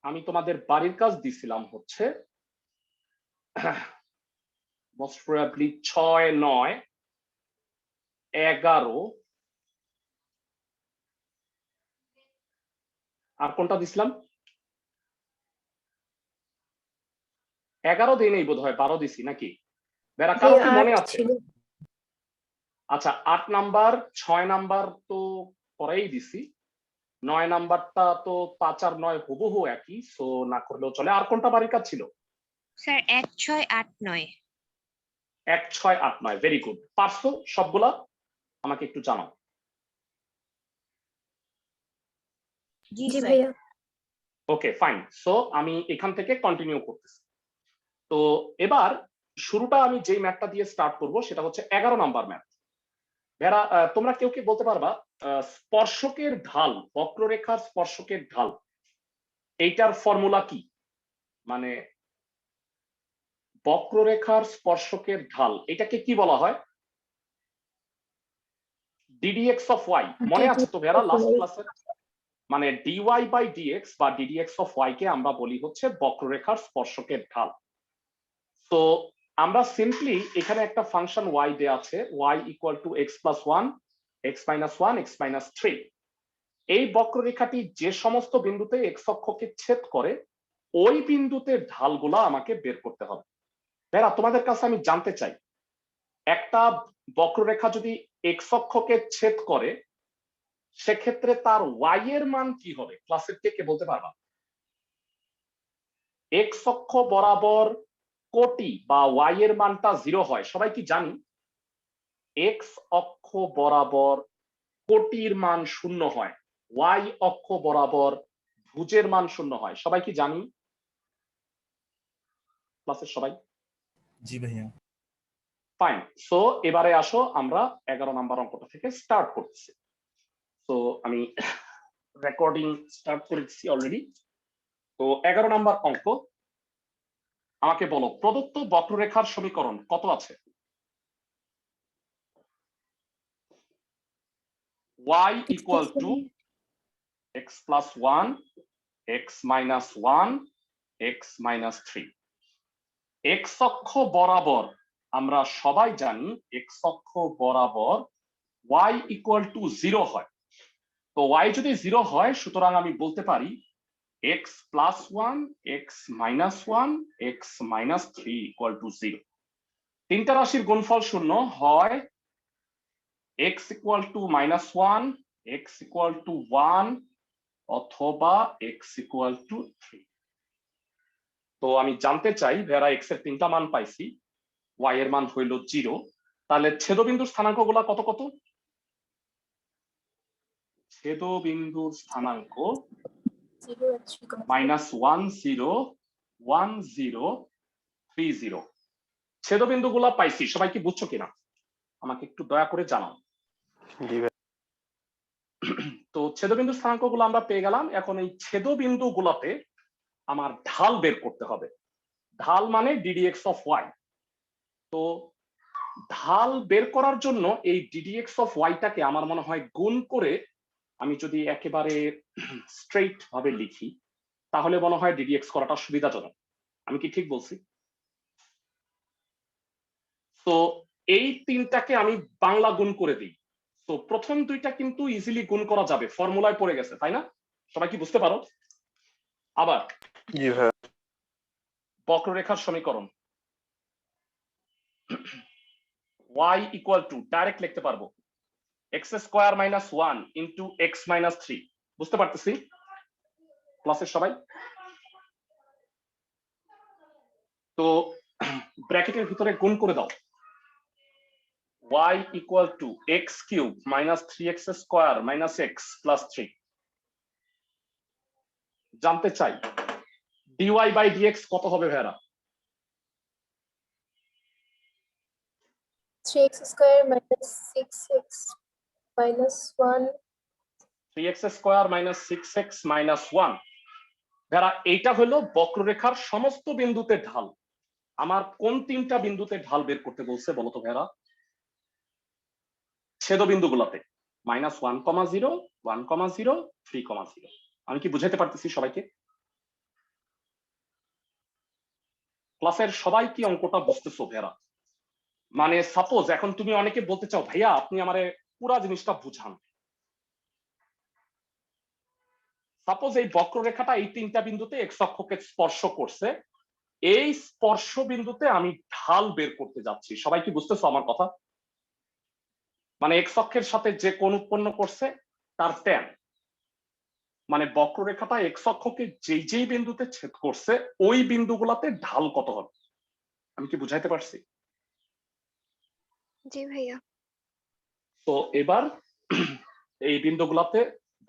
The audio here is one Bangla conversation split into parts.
আমি তোমাদের বাড়ির কাজ দিছিলাম হচ্ছে মোস্ট প্রবাবলি 6, 9, 11 আর কোনটা দিছিলাম? 11 দিই নেই বোধ হয়, 12 দিছি নাকি? বেড়া কারো কি মনে আছে? আচ্ছা, 8 নাম্বার 6 নাম্বার তো পরেই দিছি, 9 নাম্বারটা তো 5 আর 9 হুবহু একই, সো না করলেও চলে। আর কোনটা বাড়ির কাজ ছিল? স্যার 1, 6, 8, 9। 1, 6, 8, 9। Very good. পারছো সবগুলা? আমাকে একটু জানাও। জি ভাইয়া। Okay fine. সো আমি এখান থেকে কন্টিনিউ করতেছি। তো এবার শুরুটা আমি যেই ম্যাথটা দিয়ে স্টার্ট করব সেটা হচ্ছে 11 নাম্বার ম্যাথ। যারা তোমরা কেউ কি বলতে পারবা স্পর্শকের ঢাল, বক্ররেখার স্পর্শকের ঢাল, এইটার ফর্মুলা কি? মানে বক্ররেখার স্পর্শকের ঢাল এটাকে কি বলা হয়? Ddx of y. মনে আছে তো ভেরা লাস্ট ক্লাসের? মানে ডিওয়াই বাই ডিএক্স বা ডিডিএক্স অফ ওয়াই কে আমরা বলি হচ্ছে বক্ররেখার স্পর্শকের ঢাল। তো আমরা সিম্পলি এখানে একটা ফাংশন ওয়াই দেয়া আছে, y equal to x plus one, x minus one, x minus three. এই বক্ররেখাটি যে সমস্ত বিন্দুতে এক্স অক্ষকে ছেদ করে ওই বিন্দুতে ঢালগুলা আমাকে বের করতে হবে। ভাইরা তোমাদের কাছে আমি জানতে চাই, একটা বক্ররেখা যদি এক্স অক্ষকে ছেদ করে সেক্ষেত্রে তার ওয়াই এর মান কি হবে? ক্লাসের কে বলতে পারবা? এক্স অক্ষ বরাবর কোটি বা ওয়াই এর মানটা 0 হয়, সবাই কি জানি? এক্স অক্ষ বরাবর কোটির মান 0 হয়, ওয়াই অক্ষ বরাবর ভুজের মান 0 হয়, সবাই কি জানি? ক্লাসের সবাই? জি ভাইয়া। ফাইন। সো এবারে আসো আমরা 11 নাম্বার অঙ্কটা থেকে স্টার্ট করতেছি। তো আমি রেকর্ডিং স্টার্ট করেছি অলরেডি। তো 11 নাম্বার অঙ্ক, আমাকে বলো প্রদত্ত বক্ররেখার সমীকরণ কত আছে? y equal to x plus 1, x minus 1, x minus 3। x অক্ষ বরাবর আমরা সবাই জানি x অক্ষ বরাবর y ইকুয়াল টু 0 হয়। তো y যদি 0 হয় সুতরাং আমি বলতে পারি x plus 1, x minus 1, x minus 3 equal to 0। তিনটা রাশির গুণফল শূন্য হয় x equal to minus 1, x equal to 1 অথবা x ইকুয়াল টু 3। তো আমি জানতে চাই ভেরা x এর তিনটা মান পাইছি, y এর মান হইল 0, তাহলে ছেদবিন্দুর স্থানাঙ্কগুলা কত কত? ছেদবিন্দুর স্থানাঙ্ক মাইনাস 1, 0, 1, 0, 3, 0। ছেদবিন্দুগুলা পাইছি, সবাই কি বুঝছো কিনা আমাকে একটু দয়া করে জানাও। তো ছেদবিন্দুর স্থানাঙ্কগুলো আমরা পেয়ে গেলাম। এখন এই ছেদবিন্দুগুলোতে আমার ঢাল বের করতে হবে। ঢাল মানে ডিডিএক্স অফ ওয়াই। তো ঢাল বের করার জন্য এই ডিডিএক্স অফ ওয়াইটাকে আমার মনে হয় গুণ করে আমি যদি একেবারে স্ট্রেইট ভাবে লিখি তাহলে মনে হয় ডিডিএক্স করাটা সুবিধাজনক। আমি কি ঠিক বলছি? তো এই তিনটাকে আমি বাংলা গুণ করে দিই। তো প্রথম দুইটা কিন্তু ইজিলি গুণ করা যাবে, ফর্মুলায় পড়ে গেছে, তাই না? সবাই কি বুঝতে পারো? আবার বক্ররেখার সমীকরণ y ইকুয়াল টু ডাইরেক্ট লিখতে পারবো x square minus 1 into x minus 3। বুঝতে পারতেছি ক্লাসের সবাই? তো ব্র্যাকেটের ভিতরে গুণ করে দাও y equal to x cube minus 3x square minus x plus 3। জানতে চাই dy বাই dx কত হবে ভাইরা? 3x square minus 6x minus 1 3x square minus 6x minus 1। ভাইরা এইটা হলো বক্ররেখার সমস্ত বিন্দুতে ঢাল। আমার কোন তিনটা বিন্দুতে ঢাল বের করতে বলছে বলো তো ভাইরা? ছেদবিন্দুগুলোতে -1, 0, 1, 0, 3, 0। আমি কি বুঝাতে পারতেছি সবাইকে? ক্লাসের সবাই কি অঙ্কটা বুঝতেছো ভেরা? মানে সাপোজ এখন তুমি অনেকে বলতে চাও ভাইয়া আপনি আমারে পুরা জিনিসটা বুঝান। সাপোজ এই বক্ররেখাটা এই তিনটা বিন্দুতে এক্স অক্ষকে স্পর্শ করছে, এই স্পর্শ বিন্দুতে আমি ঢাল বের করতে যাচ্ছি। সবাই কি বুঝতেছো আমার কথা? মানে এক্স অক্ষের সাথে যে কোণ উৎপন্ন করছে তার ট্যান, মানে বক্ররেখাটা এক্স অক্ষকে যেই যেই বিন্দুতে ছেদ করছে ওই বিন্দুগুলোতে ঢাল কত হবে। আমি কি বুঝাইতে পারছি? জি ভাইয়া। তো এবার এই বিন্দুগুলোতে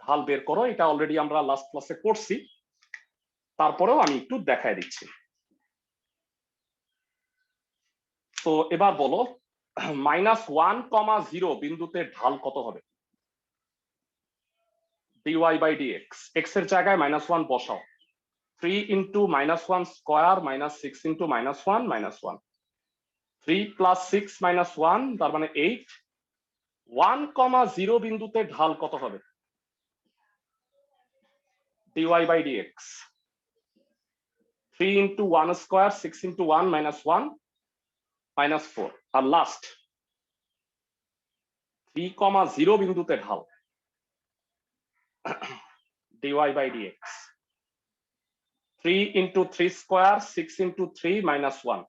ঢাল বের করো, এটা অলরেডি আমরা লাস্ট ক্লাসে করছি, তারপরেও আমি একটু দেখায় দিচ্ছি। তো এবার বলো -1,0 বিন্দুতে ঢাল কত হবে? dy বাই dx, x এর জায়গায় -1 বসাও। 3 ইন্টু -1 স্কোয়ার -6 ইন্টু -1 -1, 3 প্লাস 6 -1 তার মানে 8। 1,0 বিন্দুতে ঢাল কত হবে? dy by dx, 3 into 1 square 6 into 1 -1 -4, আর লাস্ট 3,0 বিন্দুতে ঢাল dy by dx, 3 into 3 square 6 into 3 -1,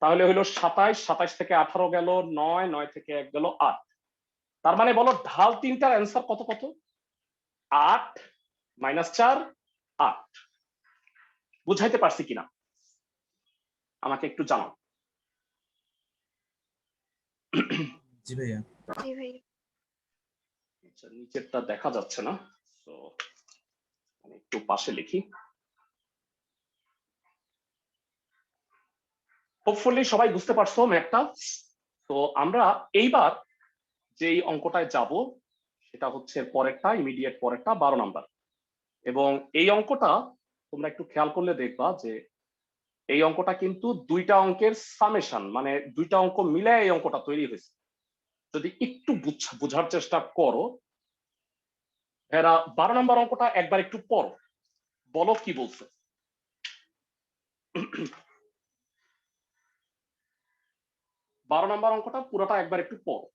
তাহলে হলো 27, 27 থেকে 18 গেল 9, 9 থেকে 1 গেল 8। তার মানে বলো ঢাল তিনটার অ্যান্সার কত কত? 8 -4 8। বুঝাইতে পারছি কিনা আমাকে একটু জানাও। জি ভাইয়া। জি ভাইয়া। আচ্ছা, নিচেরটা দেখা যাচ্ছে না, তো আমি একটু পাশে লিখি। হোপফুলি সবাই বুঝতে পারছো ম্যাথটা। তো আমরা এইবার যেই অঙ্কটায় যাব সেটা হচ্ছে পরেরটা, ইমিডিয়েট পরেরটা 12 নাম্বার। এবং এই অঙ্কটা তোমরা একটু খেয়াল করলে দেখবা যে এই অঙ্কটা কিন্তু দুইটা অঙ্কের সামেশন, মানে দুইটা অঙ্ক মিলে এই অঙ্কটা তৈরি হয়েছে। যদি একটু বোঝার চেষ্টা করো, এরা 12 নম্বর অঙ্কটা একবার একটু পড়ো, বলো কি বলছে। 12 নম্বর অঙ্কটা পুরোটা একবার একটু পড়ো,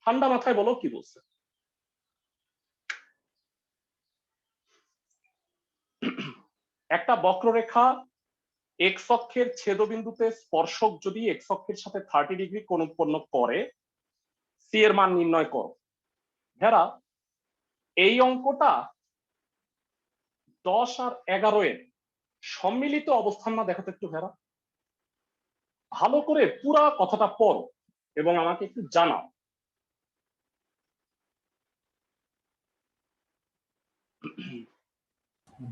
ঠান্ডা মাথায় বলো কি বলছে। একটা বক্ররেখা এক্স অক্ষের ছেদবিন্দুতে স্পর্শক যদি এক্স অক্ষের সাথে 30 ডিগ্রি কোণ উৎপন্ন করে, সি এর মান নির্ণয় করো। ভেরা এই অঙ্কটা 10 আর 11 এর সম্মিলিত অবস্থান না, দেখো তো একটু ভেরা, ভালো করে পুরা কথাটা পড়ো এবং আমাকে একটু জানাও।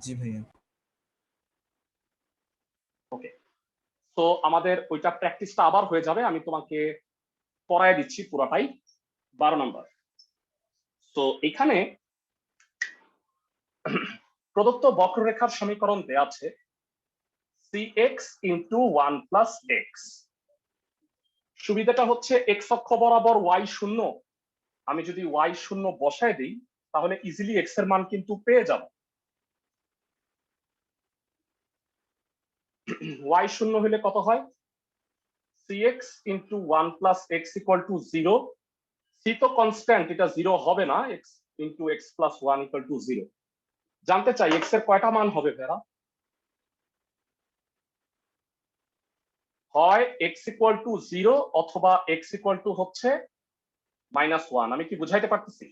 জি ভাইয়া। ওকে, তো আমাদের ওইটা প্র্যাকটিসটা আবার হয়ে যাবে, আমি তোমাকে পড়ায় দিচ্ছি পুরাটাই। 12 নম্বর। তো এখানে প্রদত্ত বক্ররেখার সমীকরণ দেয়া আছে cx ইন্টু 1 প্লাস এক্স। সুবিধাটা হচ্ছে এক্স অক্ষ বরাবর ওয়াই শূন্য, আমি যদি ওয়াই শূন্য বসায় দিই তাহলে ইজিলি এক্স এর মান কিন্তু পেয়ে যাব। ওয়াই শূন্য হলে কত হয়? cx into 1 plus x equal to 0। C তো কনস্ট্যান্ট, এটা 0 হবে না, x into x plus 1 equal to 0। জানতে চাই এক্স এর কয়টা মান হবে ভেরা? হয় এক্স ইকুয়াল টু 0 অথবা এক্স ইকুয়াল টু হচ্ছে -1। আমি কি বুঝাইতে পারতেছি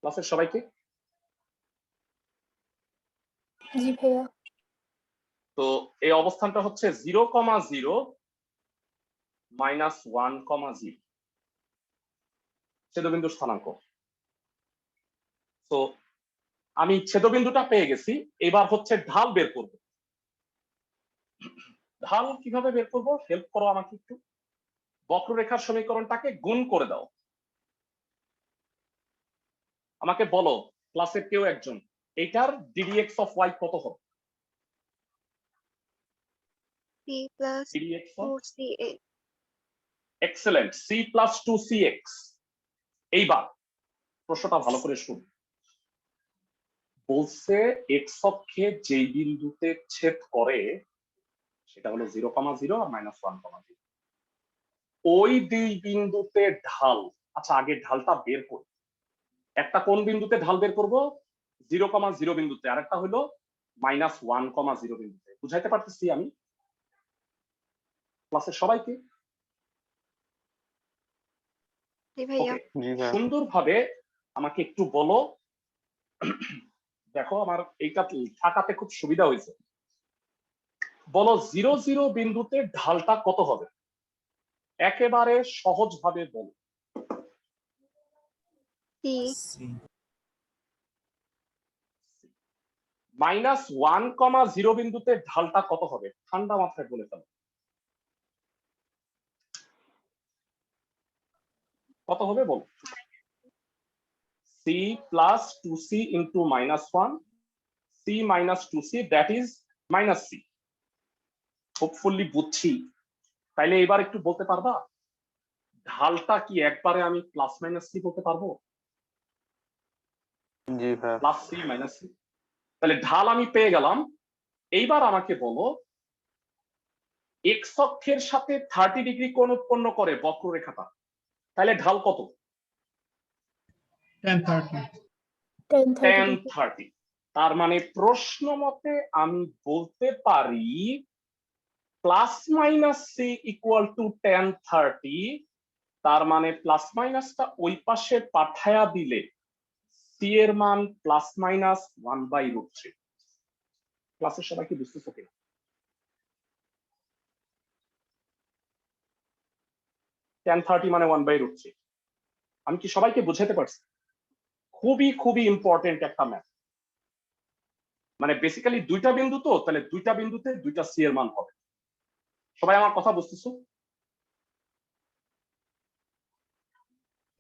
ক্লাসের সবাইকে? জি ভাইয়া। তো এই অবস্থানটা হচ্ছে 0,0 -1,0 ছেদবিন্দুর স্থানাঙ্ক। তো আমি ছেদবিন্দুটা পেয়ে গেছি, এবার হচ্ছে ঢাল বের করব। ঢাল কিভাবে বের করব হেল্প করো আমাকে একটু। বক্ররেখার সমীকরণটাকে গুণ করে দাও। আমাকে বলো ক্লাসের কেউ একজন এইটার ddx অফ y কত হবে? c plus ddx of 2ca। Excellent, c plus 2cx। এইবার প্রশ্নটা ভালো করে শুন। বলছে এক্স অক্ষে যে বিন্দুতে ছেদ করে সেটা হলো 0,0 আর -1,0। ওই দুই বিন্দুতে ঢাল, আচ্ছা আগে ঢালটা বের করি। একটা কোন বিন্দুতে ঢাল বের করব? 0,0 বিন্দুতে, আর একটা হলো -1,0 বিন্দুতে। বুঝাইতে পারতেছি আমি ক্লাসের সবাইকে? জি ভাইয়া। ওকে, সুন্দরভাবে আমাকে একটু বলো। দেখো আমার এইটা থাকাতে খুব সুবিধা হয়েছে। বলো 0,0 বিন্দুতে ঢালটা কত হবে? একেবারে সহজভাবে বলো। সি। সি। -1,0 বিন্দুতে ঢালটা কত হবে? ঠান্ডা মাথায় বলে ফেলো। কত হবে বল? c plus 2c into -1, c minus 2c, that is minus c. Hopefully বুঝছি। তাইলে এবার একটু বলতে পারবা ঢালটা কি একবারে আমি প্লাস মাইনাস সি বলতে পারবো? জি ভাই। Plus c minus c. তাহলে ঢাল আমি পেয়ে গেলাম। এইবার আমাকে বলো এক্স অক্ষের সাথে 30 ডিগ্রি কোণ উৎপন্ন করে বক্ররেখাটা, তাহলে ঢাল কত? tan 30. tan tan 30 30। তার মানে প্রশ্ন মতে আমি বলতে পারি plus minus c equal to tan 30। তার মানে প্লাস মাইনাসটা ওই পাশে পাঠায়া দিলে সি এর মান প্লাস মাইনাস 1/√3। ক্লাসের সবাই কি বুঝতেছো কিনা? tan 30 মানে 1/√3। আমি কি সবাইকে বুঝাতে পারছি? খুবই খুবই ইম্পর্টেন্ট একটা ম্যাথ। মানে বেসিক্যালি দুইটা বিন্দু, তো তাহলে দুইটা বিন্দুতে দুইটা সি এর মান হবে। সবাই আমার কথা বুঝতেছো?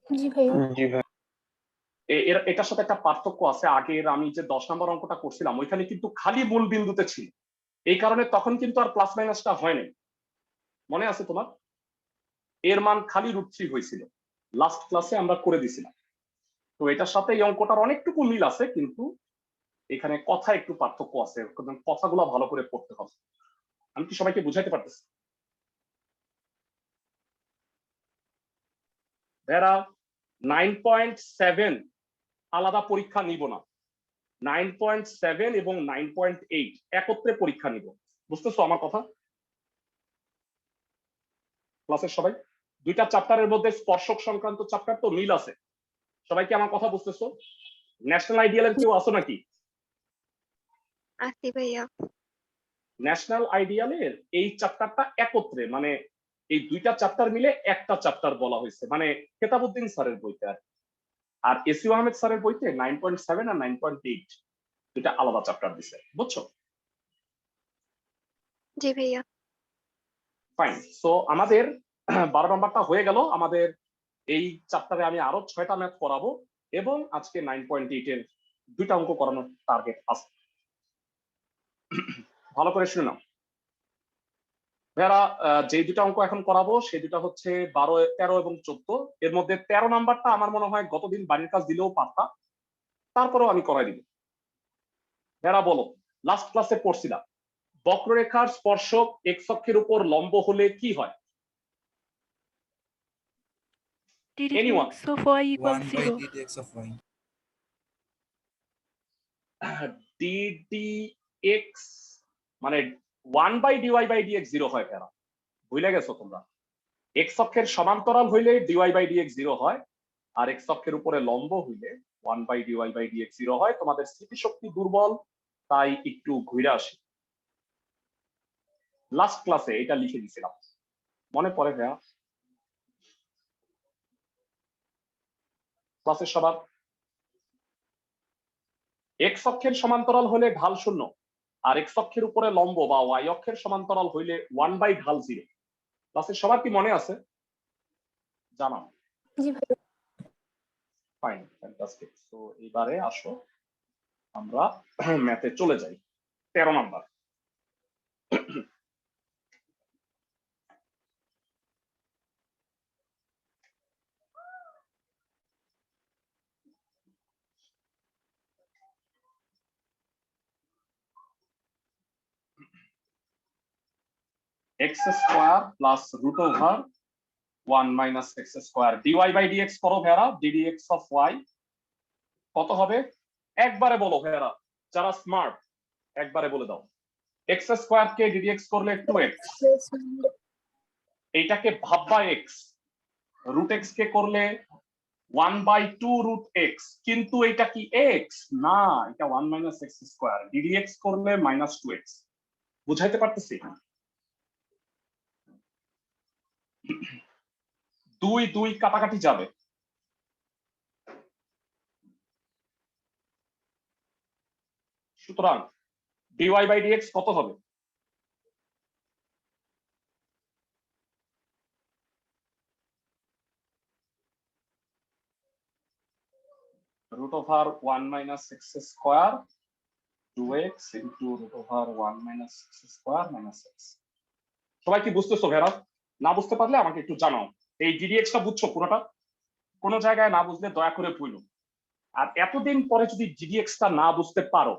জি ভাইয়া। জি ভাই। এটার সাথে একটা পার্থক্য আছে। আগের আমি যে 10 নম্বর অঙ্কটা করছিলাম ওইখানে কিন্তু খালি মূল বিন্দুতে ছিল, এই কারণে তখন কিন্তু আর প্লাস মাইনাসটা হয় নাই। মনে আছে তোমার? এর মান খালি √3 হয়েছিল। লাস্ট ক্লাসে আমরা করে দিছিলাম। তো এটার সাথে এই অঙ্কটার অনেকটুকু মিল আছে, কিন্তু এখানে কথা একটু পার্থক্য আছে। কথাগুলো ভালো করে পড়তে হবে। আমি কি সবাইকে বুঝাইতে পারতেছি? ভেরা 9.7 আলাদা পরীক্ষা নিব না। 9.7 এবং 9.8 একত্রে পরীক্ষা নিব। বুঝতেছো আমার কথা? ক্লাসের সবাই দুইটা চ্যাপ্টারের মধ্যে স্পর্শক সংক্রান্ত চ্যাপ্টার তো মিল আছে। সবাই কি আমার কথা বুঝতেছো? ন্যাশনাল আইডিয়ালের কেউ আসো নাকি? আসি ভাইয়া। ন্যাশনাল আইডিয়ালের এই চ্যাপ্টারটা একত্রে, মানে এই দুইটা চ্যাপ্টার মিলে একটা চ্যাপ্টার বলা হয়েছে, মানে কেতাবউদ্দিন স্যারের বইতে। আর এসিউ আহমেদ স্যারের বইতে 9.7 আর 9.8 দুইটা আলাদা চ্যাপ্টার দিছে। বুঝছো? জি ভাইয়া। ফাইন। সো আমাদের 12 নম্বরটা হয়ে গেল। আমাদের এই চ্যাপ্টারে আমি আরো 6টা ম্যাথ করাবো এবং আজকে 9.8 এর দুইটা অঙ্ক করানোর টার্গেট আছে। ভালো করে শুনে নাও। ভাইয়ারা, যে দুটা অঙ্ক এখন করাবো সেই দুটা হচ্ছে 12, 13 এবং 14। এর মধ্যে 13 নাম্বারটা আমার মনে হয় গতদিন বাড়ির কাজ দিলেও পারতাম, তারপরেও আমি করাই দিব। ভাইয়ারা বলো, লাস্ট ক্লাসে পড়ছিলাম বক্ররেখার স্পর্শক এক্স অক্ষের উপর লম্ব হলে কি হয়? Anyone? dx of y equals 0. 1/dx of y. ddx মানে 1/dy/dx 0 হয়। কেন ভুলে গেছো তোমরা? এক্স অক্ষের সমান্তরাল হইলে dy/dx 0 হয়, আর এক্স অক্ষের উপরে লম্ব হইলে 1/dy/dx 0 হয়। তোমাদের স্মৃতিশক্তি দুর্বল, তাই একটু ঘুরে আসি। লাস্ট ক্লাসে এটা লিখে দিয়েছিলাম, মনে পড়ে ভাইয়া? ক্লাসের সবার এক্স অক্ষের সমান্তরাল হলে ঢাল 0, আর এক্স অক্ষের উপরে লম্ব বা ওয়াই অক্ষের সমান্তরাল হইলে 1/ঢাল 0। ক্লাসের সবার কি মনে আছে? জানাও। জি ভাইয়া। Fine, fantastic. তো এবারে আসো আমরা ম্যাথে চলে যাই। 13 number. X square plus root over 1 minus x square dy by dx করো ভেরা ডিডিএক্স অফ ওয়াই কত হবে একবারে বলো ভেরা যারা স্মার্ট একবারে বলে দাও এক্স স্কোয়ার কে ডিডিএক্স করলে 2x Plus 1. এইটাকে ভাববা এক্স রুট এক্স কে করলে 1/2 রুট এক্স কিন্তু এটা কি এক্স না এটা 1 মাইনাস এক্স স্কোয়ার ডিডিএক্স করলে -2x বুঝাইতে পারতেছি 2 কাটাকাটি যাবে সুতরাং ডিওয়াই বাই ডিএক্স কত হবে root over 1 minus x square 2x into root over 1 minus x square minus x সবাই কি বুঝতেছো ভেরা না বুঝতে পারলে আমাকে একটু জানাও এই ডিডিএক্স টা বুঝছো পুরোটা কোন জায়গায় না বুঝলে দয়া করে বলো আর এতদিন পরে যদি ডিডিএক্স টা না বুঝতে পারো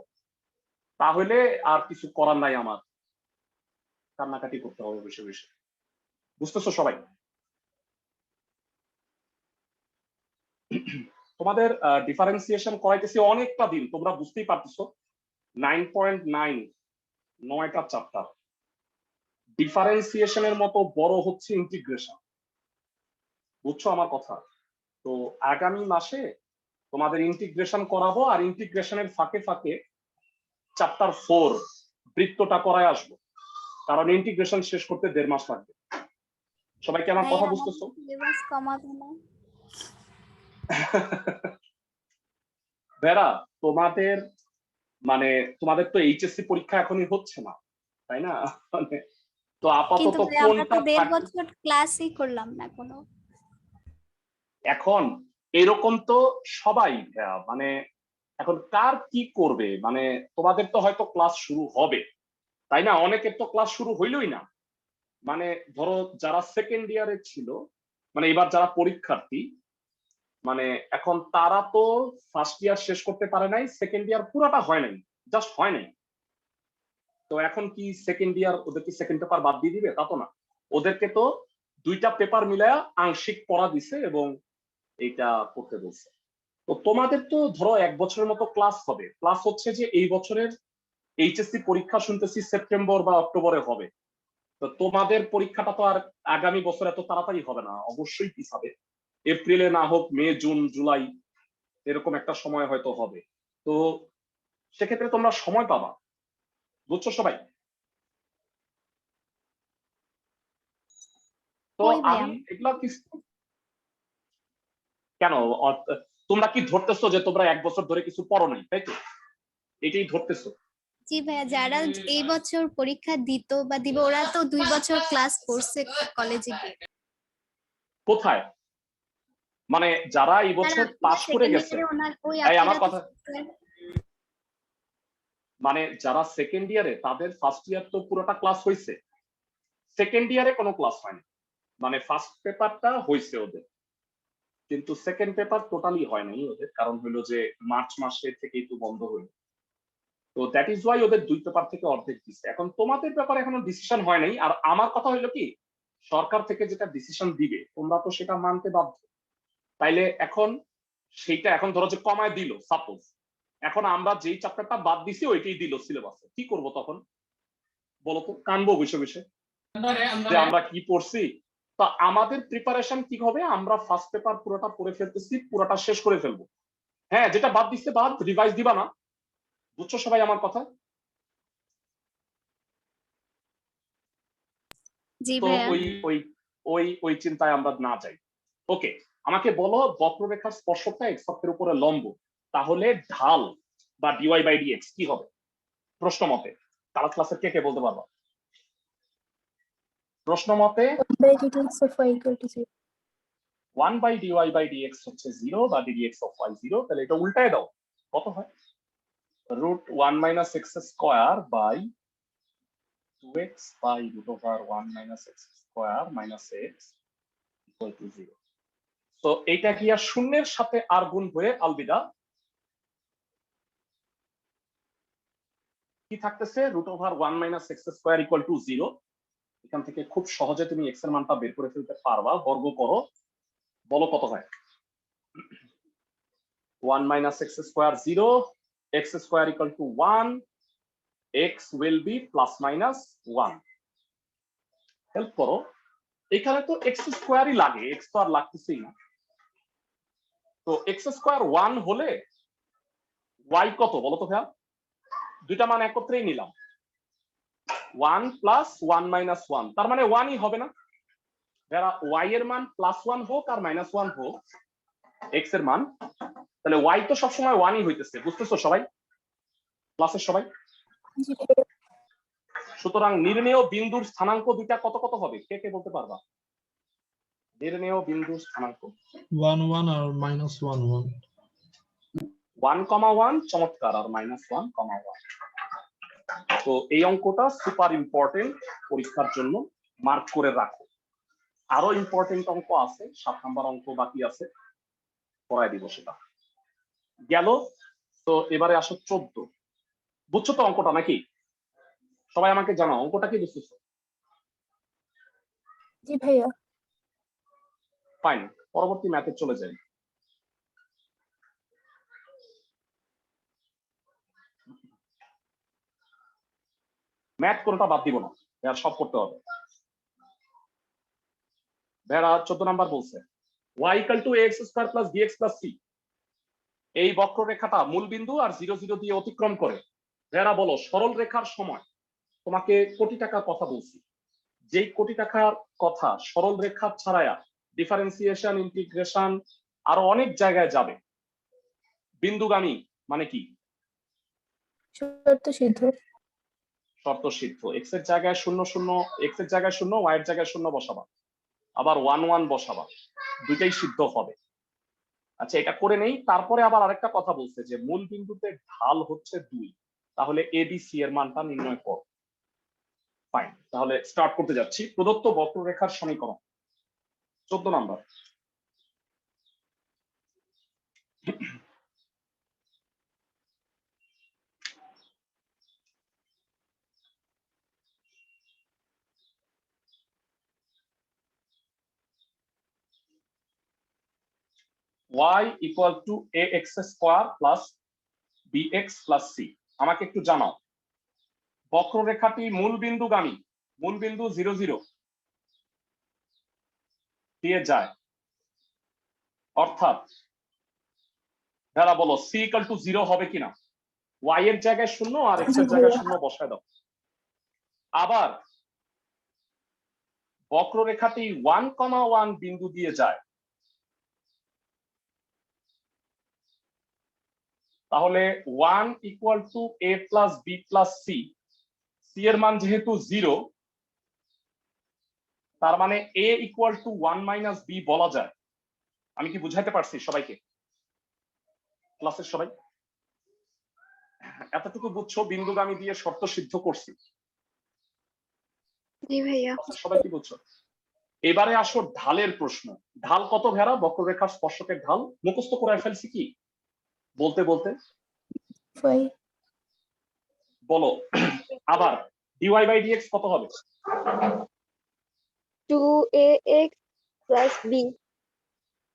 তাহলে আর কিছু করার নাই আমার কান্নাকাটি করতে হবে বসে বসে বুঝতেছো সবাই তোমাদের ডিফারেন্সিয়েশন করাইতেছি অনেকটা দিন তোমরা বুঝতেই পারতেছো 9.9 9টা চ্যাপ্টার ডিফারেন্সিয়েশনের মতো বড় হচ্ছে ইন্টিগ্রেশন বুঝছো আমার কথা তো আগামী মাসে তোমাদের ইন্টিগ্রেশন করাবো আর ইন্টিগ্রেশনের ফাঁকে ফাঁকে চ্যাপ্টার 4 বৃত্তটা করায় আসবো কারণ ইন্টিগ্রেশন শেষ করতে 1.5 মাস লাগবে সবাই কি আমার কথা বুঝতেছো সিলেবাস কমাবে না বেরা তোমাদের মানে তোমাদের তো এইচএসসি পরীক্ষা এখনই হচ্ছে না তাই না মানে তো আপাতত কোনটা 1.5 বছর ক্লাসই করলাম না কোনো এখন এরকম তো সবাই মানে এখন কার কি করবে মানে তোমাদের তো হয়তো ক্লাস শুরু হবে তাই না অনেকের তো ক্লাস শুরু হইলই না মানে ধরো যারা সেকেন্ড ইয়ারে ছিল মানে এবার যারা পরীক্ষার্থী মানে এখন তারা তো ফার্স্ট ইয়ার শেষ করতে পারে নাই সেকেন্ড ইয়ার পুরোটা হয় নাই জাস্ট হয় নাই তো এখন কি সেকেন্ড ইয়ার ওদেরকে সেকেন্ড পেপার বাদ দিয়ে দিবে তা তো না ওদেরকে তো 2টা পেপার মিলায়া আংশিক পড়া দিছে এবং এইটা করতে বলছে তো তোমাদের তো ধরো 1 বছরের মতো ক্লাস হবে ক্লাস হচ্ছে যে এই বছরের এইচএসসি পরীক্ষা শুনতেছি সেপ্টেম্বর বা অক্টোবরে হবে তো তোমাদের পরীক্ষাটা তো আর আগামী বছর এত তাড়াতাড়ি হবে না অবশ্যই পিছাবে এপ্রিলে না হোক মে জুন জুলাই এরকম একটা সময় হয়তো হবে তো সেক্ষেত্রে তোমরা সময় পাবা বুঝছো সবাই তো কই ভাইয়া? আমি এগুলা কি কেন তোমরা কি ধরতেছো যে তোমরা 1 বছর ধরে কিছু পড়ো নাই তাই তো এটাই ধরতেছো জি ভাইয়া যারা এই বছর পরীক্ষা দিত বা দিবে ওরা তো 2 বছর ক্লাস করছে কলেজে গিয়ে কোথায় মানে যারা এই বছর পাস করে গেছে এই আমার কথা মানে যারা সেকেন্ড ইয়ারে তাদের ফার্স্ট ইয়ার তো পুরোটা ক্লাস হয়েছে সেকেন্ড ইয়ারে কোনো ক্লাস হয়নি মানে ফার্স্ট পেপারটা হয়েছে ওদের কিন্তু সেকেন্ড পেপার টোটালি হয় নাই ওদের কারণ হলো যে মার্চ মাসে থেকেই তো বন্ধ হলো তো দ্যাট ইজ ওয়াই ওদের 2 পেপার থেকে অর্ধেক দিচ্ছে এখন তোমাদের ব্যাপারে এখনো ডিসিশন হয় নাই আর আমার কথা হলো কি সরকার থেকে যেটা ডিসিশন দিবে তোমরা তো সেটা মানতে বাধ্য তাইলে এখন সেইটা এখন ধরো যে কমায় দিল সাপোজ এখন আমরা যেই চ্যাপ্টারটা বাদ দিছি ওইটাই দিল সিলেবাসে কি করব তখন বলো তো কানবো বসে বসে যে আমরা কি পড়ছি তা আমাদের প্রিপারেশন কি হবে আমরা ফার্স্ট পেপার পুরোটা পড়ে ফেলতেছি পুরোটা শেষ করে ফেলবো হ্যাঁ যেটা বাদ দিচ্ছে বাদ রিভাইজ দিবা না বুঝছো সবাই আমার কথা জি তো ভাইয়া ওই ওই ওই ওই চিন্তায় আমরা না যাই ওকে আমাকে বলো বক্ররেখার স্পর্শকটা এক্স অক্ষের উপরে লম্ব তাহলে ঢাল বা ডিওয়াই বাই ডিএক্স কি হবে প্রশ্ন মতে কালাস ক্লাসের কে কে বলতে পারবা প্রশ্ন মতে 1 by dx of y equal to 0. 1 by dy by dx হচ্ছে 0 বা ডিডিএক্স অফ ওয়াই 0 তাহলে এটা উল্টায় দাও কত হয় root 1 minus x square by 2x by root over 1 minus x square minus x equal to 0 তো এইটা কি আর শূন্যের সাথে আর গুণ হয়ে আলবিদা কি থাকতেছে root over 1 minus x square equal to 0 এখান থেকে খুব সহজে তুমি এক্স এর মানটা বের করে ফেলতে পারবা। বর্গ করো, বলো কত হয়। 1 minus x square 0, x square equal to 1, x will be plus minus 1. Help করো, এখানে তো x স্কয়ারই লাগে, x তো আর লাগতেছেই না। তো x স্কয়ার 1 হলে y কত বলো তো ভাইয়া? দুইটা মান একত্রেই নিলাম, 1 plus 1 minus 1, তার মানে 1ই হবে না যারা y এর মান +1 হোক আর -1 হোক x এর মান, তাহলে y তো সবসময় 1ই হইতেছে। বুঝতেছো সবাই, ক্লাসের সবাই? জি ভাইয়া। সুতরাং নির্ণেয় বিন্দুর স্থানাঙ্ক দুইটা কত কত হবে, কে কে বলতে পারবা? নির্ণেয় বিন্দুর স্থানাঙ্ক 1 1 আর -1 1। 1,1 চমৎকার, আর -1,1। তো এই অঙ্কটা সুপার ইম্পর্টেন্ট পরীক্ষার জন্য, মার্ক করে রাখো। আরো ইম্পর্টেন্ট অঙ্ক আছে, 7 নাম্বার অঙ্ক বাকি আছে, পড়ায় দিব সেটা। গেল। তো এবারে আসো 14। বুঝছো তো অঙ্কটা নাকি? সবাই আমাকে জানাও অঙ্কটা কি বুঝতেছো? জি ভাইয়া। ফাইন, পরবর্তী ম্যাথে চলে যাই। ম্যাথ কোনটা বাদ দিব না, সব করতে হবে। ভেড়া 14 নাম্বার বলছে y equal to ax square plus bx plus c, এই বক্ররেখাটা মূল বিন্দু আর 0 0 দিয়ে অতিক্রম করে। ভেড়া বলো সরল রেখার সময়, তোমাকে কোটি টাকার কথা বলছি, যেই কোটি টাকার কথা সরল রেখা ছাড়ায়া ডিফারেন্সিয়েশন, ইন্টিগ্রেশন আরো অনেক জায়গায় যাবে। বিন্দুগামী মানে কি? শর্ত সিদ্ধ। শর্ত সিদ্ধ। এক্স এর জায়গায় 0 0, এক্স এর জায়গায় 0, y এর জায়গায় 0 বসাবা, আবার 1 1 বসাবা, দুইটাই সিদ্ধ হবে। আচ্ছা এটা করে নেই। তারপরে আবার আরেকটা কথা বলছে যে মূল বিন্দুতে ঢাল হচ্ছে 2, তাহলে এ বি সি এর মানটা নির্ণয় করো। ফাইন, তাহলে স্টার্ট করতে যাচ্ছি। প্রদত্ত বক্ররেখার সমীকরণ 14 number. y equal to ax square plus bx plus c। আমাকে একটু জানাও বক্ররেখাটি মূল বিন্দুগামী, মূল বিন্দু 0 0 দিয়ে যায়, অর্থাৎ যারা বলো c equal to 0 হবে কিনা। y এর জায়গায় 0 আর x এর জায়গায় 0 বসায় দাও। আবার বক্ররেখাটি 1, 1 বিন্দু দিয়ে যায়, তাহলে 1 equal to a plus b plus c, c এর মান যেহেতু 0, তার মানে a equal to 1 minus b বলা যায়। আমি কি বুঝাইতে পারছি সবাইকে? ক্লাসের সবাই এতটুকু বুঝছো? বিন্দুগামী দিয়ে শর্ত সিদ্ধ করছি। জি ভাইয়া। সবাই কি বুঝছো? এবারে আসো ঢালের প্রশ্ন। ঢাল কত ভেড়া? বক্ররেখার স্পর্শকের ঢাল মুখস্থ করে ফেলছি কি বলতে বলতে? 5। বলো আবার dy by dx কত হবে? 2ax plus b।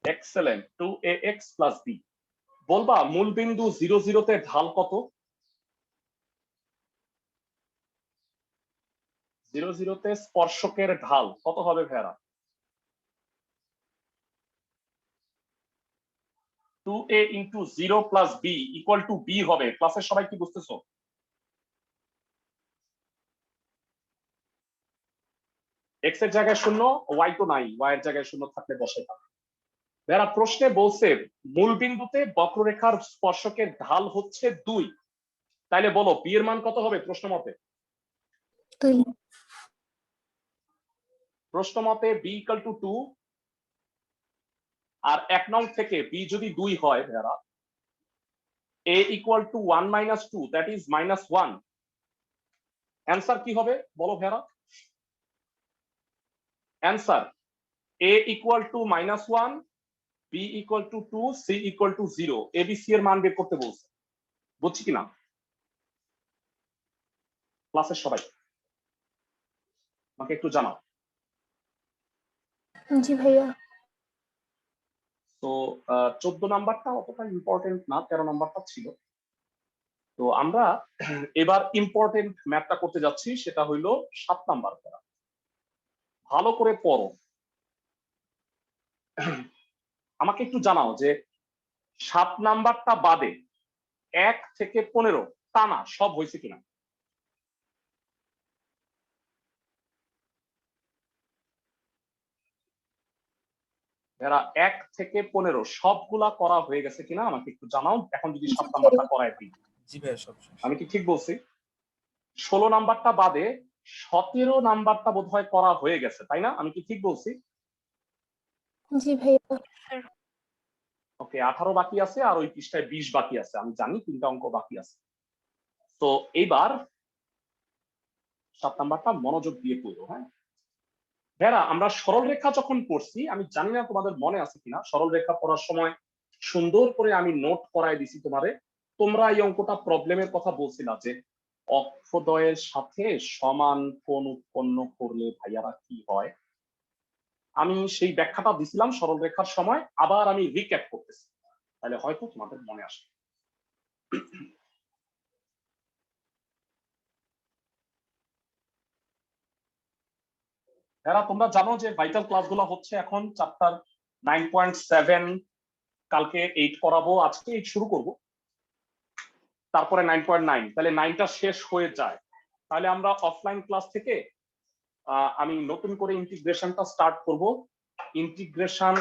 Excellent, 2ax plus b। বলবা মূল বিন্দু 0 0 তে ঢাল কত? 0 0 তে স্পর্শকের ঢাল কত হবে ভেড়া? 2a into 0 plus b equal to b হবে। ক্লাসের সবাই কি বুঝতেছো? x এর জায়গায় 0, y তো নাই, y এর জায়গায় 0 থাকলে বসাই থাকবে। ভেড়া প্রশ্নে বলছে মূল বিন্দুতে বক্ররেখার স্পর্শকের ঢাল হচ্ছে 2, তাইলে বলো b এর মান কত হবে প্রশ্ন মতে? 2। প্রশ্ন মতে b equal to 2, আর 1 নং থেকে b যদি 2 হয় ভেড়া, a equal to 1 minus 2, that is -1। Answer কি হবে বলো ভেড়া? Answer a equal to -1, b equal to 2, c equal to 0। abc এর মান বের করতে বলছে। বুঝছি কিনা ক্লাসের সবাই? আমাকে একটু জানাও। জি ভাইয়া। তো 14 নাম্বারটা অতটা ইম্পর্টেন্ট না, 13 নাম্বারটা ছিল। তো আমরা এবার ইম্পর্টেন্ট ম্যাথটা করতে যাচ্ছি, সেটা হইলো 7 নাম্বার করা। ভালো করে পড়ো। আমাকে একটু জানাও যে 7 নাম্বারটা বাদে 1 থেকে 15 টানা সব হয়েছে কিনা। যারা 1 থেকে 15 সবগুলা করা হয়ে গেছে কিনা আমাকে একটু জানাও। এখন যদি 7 নাম্বারটা করায় দিই, জি ভাইয়া সব শেষ। আমি কি ঠিক বলছি? 16 নাম্বারটা বাদে 17 নাম্বারটা বোধহয় করা হয়ে গেছে, তাই না? আমি কি ঠিক বলছি? জি ভাইয়া। ওকে, 18 বাকি আছে আর ওই পৃষ্ঠায় 20 বাকি আছে। আমি জানি 3টা অঙ্ক বাকি আছে। তো এইবার 7 নাম্বারটা মনোযোগ দিয়ে পড়ো। হ্যাঁ যারা আমরা সরল রেখা যখন পড়ছি, আমি জানি না তোমাদের মনে আছে কিনা, সরল রেখা পড়ার সময় সুন্দর করে আমি নোট করায় দিছি তোমারে। তোমরা এই অঙ্কটা প্রবলেমের কথা বলছিলা যে অক্ষদ্বয়ের সাথে সমান কোণ উৎপন্ন করলে ভাইয়ারা কি হয়। আমি সেই ব্যাখ্যাটা দিছিলাম সরল রেখার সময়, আবার আমি রিক্যাপ করতেছি, তাহলে হয়তো তোমাদের মনে আসবে। যারা তোমরা জানো যে ভাইটাল ক্লাসগুলো হচ্ছে এখন চ্যাপ্টার 9.7, কালকে 8 করাবো, আজকে 8 শুরু করব, তারপরে 9.9, তাহলে 9টা শেষ হয়ে যায়। তাহলে আমরা অফলাইন ক্লাস থেকে আমি নতুন করে ইন্টিগ্রেশনটা স্টার্ট করব। ইন্টিগ্রেশন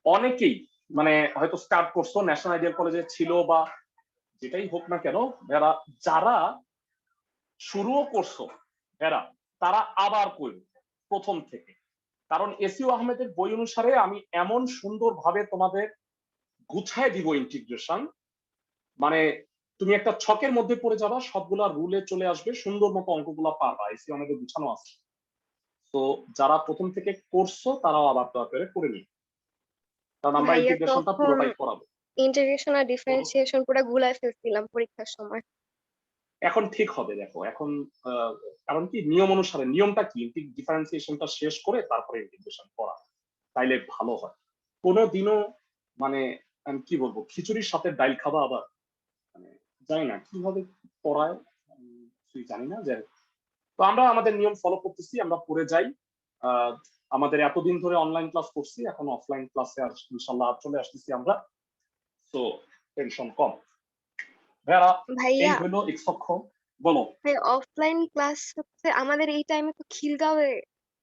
অনেকেই মানে হয়তো স্টার্ট করছো, ন্যাশনাল আইডিয়াল কলেজে ছিল বা যেটাই হোক না কেন, যারা শুরুও করছো তারা আবার করবে প্রথম থেকে। কারণ এসইউ আহমেদের বই অনুসারে আমি এমন সুন্দরভাবে তোমাদের গুছায় দিব ইন্টিগ্রেশন, মানে তুমি একটা ছকের মধ্যে পড়ে যাবা, সবগুলা রুলে চলে আসবে, সুন্দর মতো অঙ্কগুলা পারবা, এসইউ আমাদের গুছানো আছে। তো যারা প্রথম থেকে করছো তারাও আবার দয়া করে করে নিই, কারণ আমরা ভাইয়া ইন্টিগ্রেশনটা তখন পুরোটাই করাবো। ইন্টিগ্রেশন আর ডিফারেন্সিয়েশন পুরো গুলায় ফেলছিলাম পরীক্ষার সময়। এখন ঠিক হবে, দেখো এখন কারণ কি নিয়ম অনুসারে, নিয়মটা কি, ডিফারেন্সিয়েশনটা শেষ করে তারপরে ইন্টিগ্রেশন করা, তাইলে ভালো হয়। কোনোদিনও মানে আমি কি বলবো, খিচুড়ির সাথে ডাইল খাবা আবার, মানে জানি না কিভাবে পড়ায়, তুই জানি না। যে তো আমরা আমাদের নিয়ম ফলো করতেছি, আমরা পড়ে যাই। আমাদের এতদিন ধরে অনলাইন ক্লাস করছি, এখন অফলাইন ক্লাসে আর ইনশাল্লাহ চলে আসতেছি আমরা, তো টেনশন কম। এই ভাইয়া হলো এক্স অক্ষ। বলো। ভাই অফলাইন ক্লাস হচ্ছে আমাদের এই টাইমে তো খিলগাঁওয়ে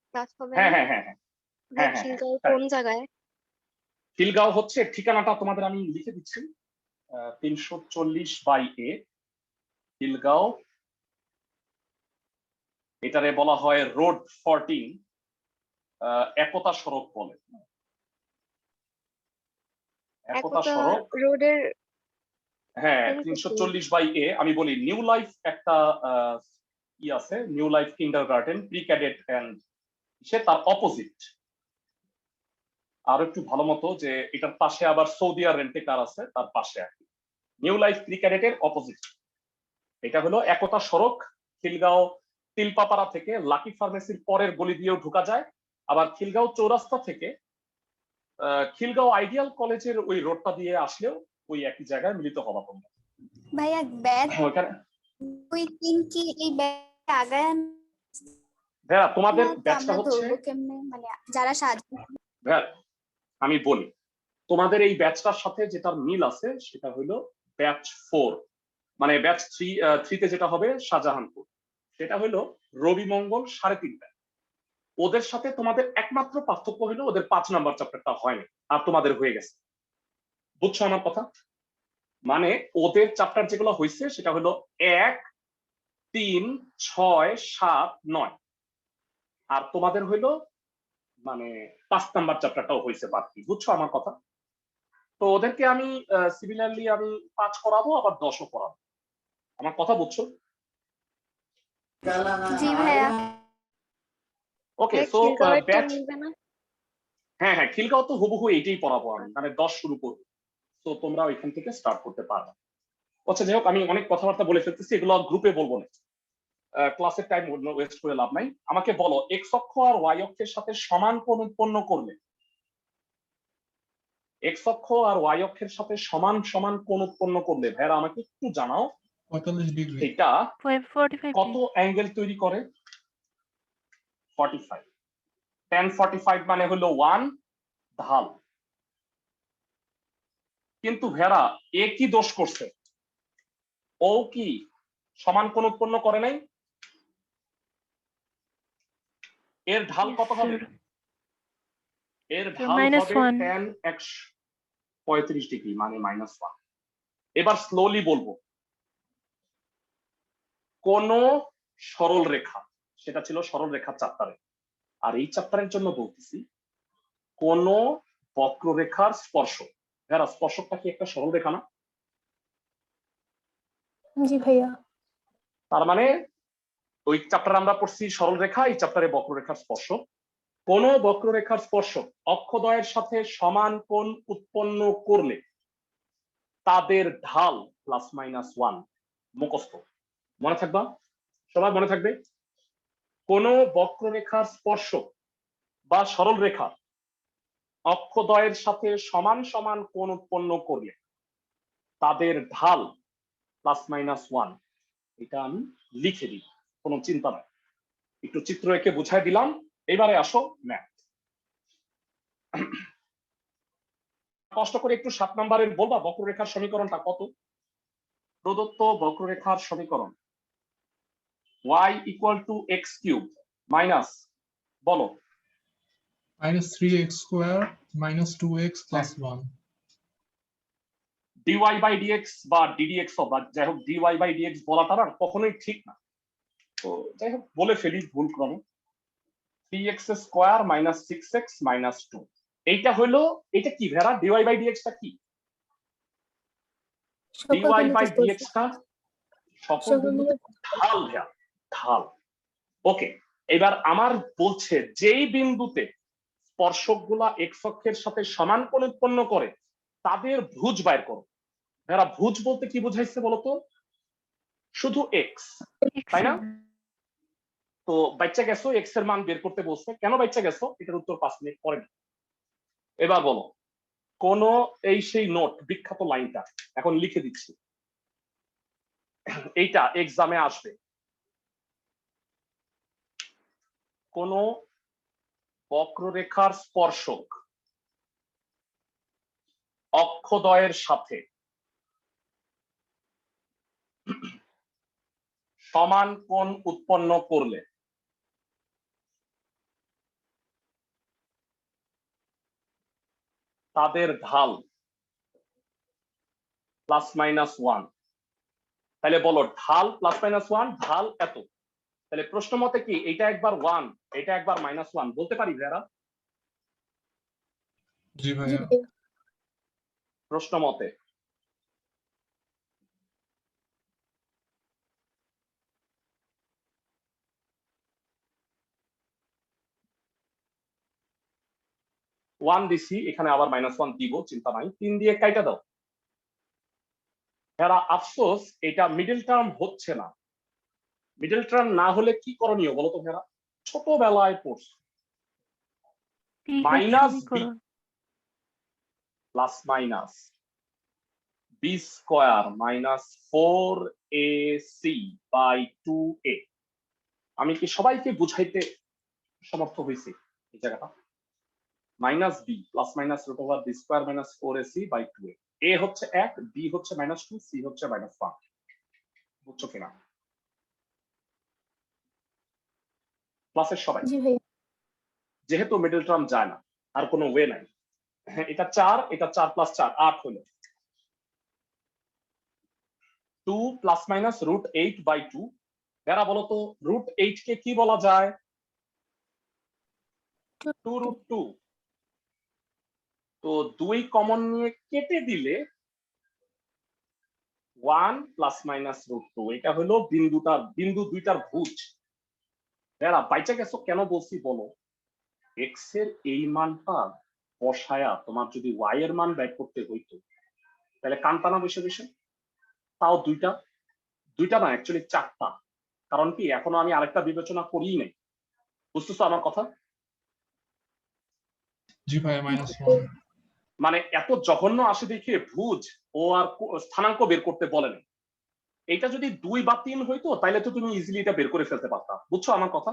ক্লাস হবে হ্যাঁ না? হ্যাঁ হ্যাঁ হ্যাঁ ভাই হ্যাঁ হ্যাঁ খিলগাঁও হ্যাঁ। কোন জায়গায়? খিলগাঁও হচ্ছে, ঠিকানাটা তোমাদের আমি লিখে দিচ্ছি, 340/A খিলগাঁও। এটারে বলা হয় রোড 14, একতা সড়ক বলে। একতা সড়ক রোডের হ্যাঁ, কোন 340/A। আমি বলি নিউ লাইফ একটা ই আছে, new life kindergarten, pre cadet and সে তার অপোজিট। আর একটু ভালো মতো যে এটার পাশে আবার সৌদি আর রেন্টে কার আছে, তার পাশে আর কি, নিউ লাইফ প্রি ক্যাডেটের অপোজিট। এটা হলো একতা সড়ক। খিলগাঁও তিলপাপাড়া থেকে লাকি ফার্মেসির পরের গলি দিয়েও ঢোকা যায়, আবার খিলগাঁও চৌরাস্তা থেকে খিলগাঁও আইডিয়াল কলেজের ওই রোডটা দিয়ে আসলেও ওই একই জায়গায় মিলিত হবা তোমরা। ভাইয়া ব্যাচ ওখানে ওই তিন কি এই ব্যাচ আগায় তোমাদের না, তো ব্যাচটা আমরা হচ্ছে, ধরবো কেমনে, মানে যারা সাহায্য। আমি বলি তোমাদের এই ব্যাচটার সাথে যেটার মিল আছে সেটা হলো ব্যাচ 4, মানে ব্যাচ 3 যেটা হবে শাহজাহানপুর, সেটা হলো রবি মঙ্গল 3:30। ওদের সাথে তোমাদের একমাত্র পার্থক্য হলো ওদের 5 নাম্বার চ্যাপ্টারটা হয়নি, আর তোমাদের হয়ে গেছে। বুঝছো আমার কথা? মানে ওদের চ্যাপ্টার যেগুলো হয়েছে সেটা হলো 1, 3, 6, 7, 9, আর তোমাদের হইলো মানে 5 নাম্বার চ্যাপ্টারটাও হয়েছে বাকি। বুঝছো আমার কথা? তো ওদেরকে আমি সিমিলারলি আমি 5 করাবো, আবার 10ও করাবো। আমার কথা বুঝছো? জি ভাইয়া। ওকে, সো ব্যাচ, হ্যাঁ হ্যাঁ খিলগাঁও তো হুবহু এইটাই পড়াবো আমি, মানে 10 শুরু করবো। তো তোমরা ওইখান থেকে স্টার্ট করতে পারবে। আচ্ছা যাই হোক, আমি অনেক কথাবার্তা বলে ফেলতেছি, এগুলো গ্রুপে বলবো না। ক্লাসের টাইম ওয়েস্ট করে লাভ নাই, আমাকে বলো এক্স অক্ষ আর ওয়াই অক্ষের সাথে সমান কোণ উৎপন্ন করলে, এক্স অক্ষ আর ওয়াই অক্ষের সাথে সমান সমান কোণ উৎপন্ন করলে ভাইরা আমাকে একটু জানাও 45 ডিগ্রি। এটা 45 কত অ্যাঙ্গেল তৈরি করে? 45। tan 45 মানে হলো 1 ঢাল। কিন্তু ভেড়া এ কি দোষ করছে? ও কি সমান কোণ উৎপন্ন করে নাই? এর ঢাল কত হবে? এর ঢাল হবে tan x 35 ডিগ্রি মানে -1। এবার স্লোলি বলবো, কোন সরল রেখা, সেটা ছিল সরল রেখা চ্যাপ্টারে, আর এই চ্যাপ্টারের জন্য বলতেছি কোন বক্ররেখার স্পর্শক। হ্যাঁ, স্পর্শকটা কি একটা সরল রেখা না? জি ভাইয়া। তার মানে ওই চ্যাপ্টারে আমরা পড়ছি সরল রেখা, এই চ্যাপ্টারে বক্ররেখার স্পর্শক। কোন বক্ররেখার স্পর্শক অক্ষদ্বয়ের সাথে সমান কোণ উৎপন্ন করলে তাদের ঢাল +-1। মুখস্থ, মনে থাকবা, সবার মনে থাকবে। কোন বক্ররেখার স্পর্শক বা সরল রেখা অক্ষদ্বয়ের সাথে সমান সমান কোণ উৎপন্ন করলে তাদের ঢাল +-1। এটা আমি লিখে দিই, কোনো চিন্তা নাই, একটু চিত্র এঁকে বুঝাই দিলাম। এবারে আসো ম্যাথ। কষ্ট করে একটু 7 নম্বরের বলবা বক্ররেখার সমীকরণটা কত? প্রদত্ত বক্ররেখার সমীকরণ y = x³ মাইনাস, বলো, -3x² - 2x + 1। dy/dx বা ddx বা যাই হোক dy/dx বলাটা না কখনোই ঠিক না, তো যাই হোক বলে ফেলি ভুল ক্রমে। 3x² - 6x - 2, এইটা হলো, এটা কি ভেড়া? dy/dx টা কি? dy/dx টা সকল বিন্দুতে ঢাল ভেড়া, ঢাল। ওকে, এবার আমার বলছে যেই বিন্দুতে স্পর্শকগুলা এক্স অক্ষের সাথে সমান কোণ উৎপন্ন করে তাদের ভুজ বাইর করো। ভেড়া ভুজ বলতে কি বুঝাইছে বলতো? শুধু এক্স, তাই না? তো বাচ্চা গেছো, এক্স এর মান বের করতে বলছে, কেন বাচ্চা গেছো এটার উত্তর 5 মিনিট পরে। এবার বলো, কোন এই সেই নোট বিখ্যাত লাইনটা এখন লিখে দিচ্ছি, এইটা এক্সামে আসবে। কোন বক্ররেখার স্পর্শক অক্ষদ্বয়ের সাথে সমান কোণ উৎপন্ন করলে তাদের ঢাল +-1। তাহলে বলো ঢাল +-1, ঢাল এত। তাহলে প্রশ্ন মতে কি এটা একবার 1, এটা একবার -1 বলতে পারি ভেড়া? জি ভাইয়া। প্রশ্ন মতে ওয়ান দিছি, এখানে আবার -1 দিব, চিন্তা নাই, 3 দিয়ে কাইটা দাও। ভেড়া আফসোস এটা মিডল টার্ম হচ্ছে না। মিডল টার্ম না হলে কি করণীয় বলো তো ভেড়া? ছোটবেলায় পড়ছো -b +- b² - 4ac/2a। আমি কি সবাইকে বুঝাইতে সমর্থ হয়েছি এই জায়গাটা? -b +- √b² - 4ac/2a। a হচ্ছে 1, b হচ্ছে -2, c হচ্ছে -1। বুঝছো কিনা ক্লাসের সবাই? জি ভাইয়া। যেহেতু মিডল টার্ম যায় না, আর কোনো ওয়ে নাই। এটা 4, এটা 4 + 4 8 হলো। 2 ± √8/2। যারা বলতো √8 কে কি বলা যায়? 2√2। তো 2 কমন নিয়ে কেটে দিলে 1 ± √2। এটা হলো বিন্দু দুইটার ভুজ। যারা বাইচা গেছো কেন বলছি বলো? এক্স এর এই মানটা বসায়া তোমার যদি ওয়াই এর মান বের করতে হইতো তাহলে কান টানা বসে বসে, তাও দুইটা না, অ্যাকচুয়ালি 4টা। কারণ কি এখনো আমি আরেকটা বিবেচনা করিই নাই। বুঝতেছো আমার কথা? জি ভাইয়া -1 মানে এত জঘন্য আসে দেখে ভুজ ও আর স্থানাঙ্ক বের করতে বলে নাই। এটা যদি 2 বা 3 হইতো তাহলে তো তুমি ইজিলি এটা বের করে ফেলতে পারতা। বুঝছো আমার কথা?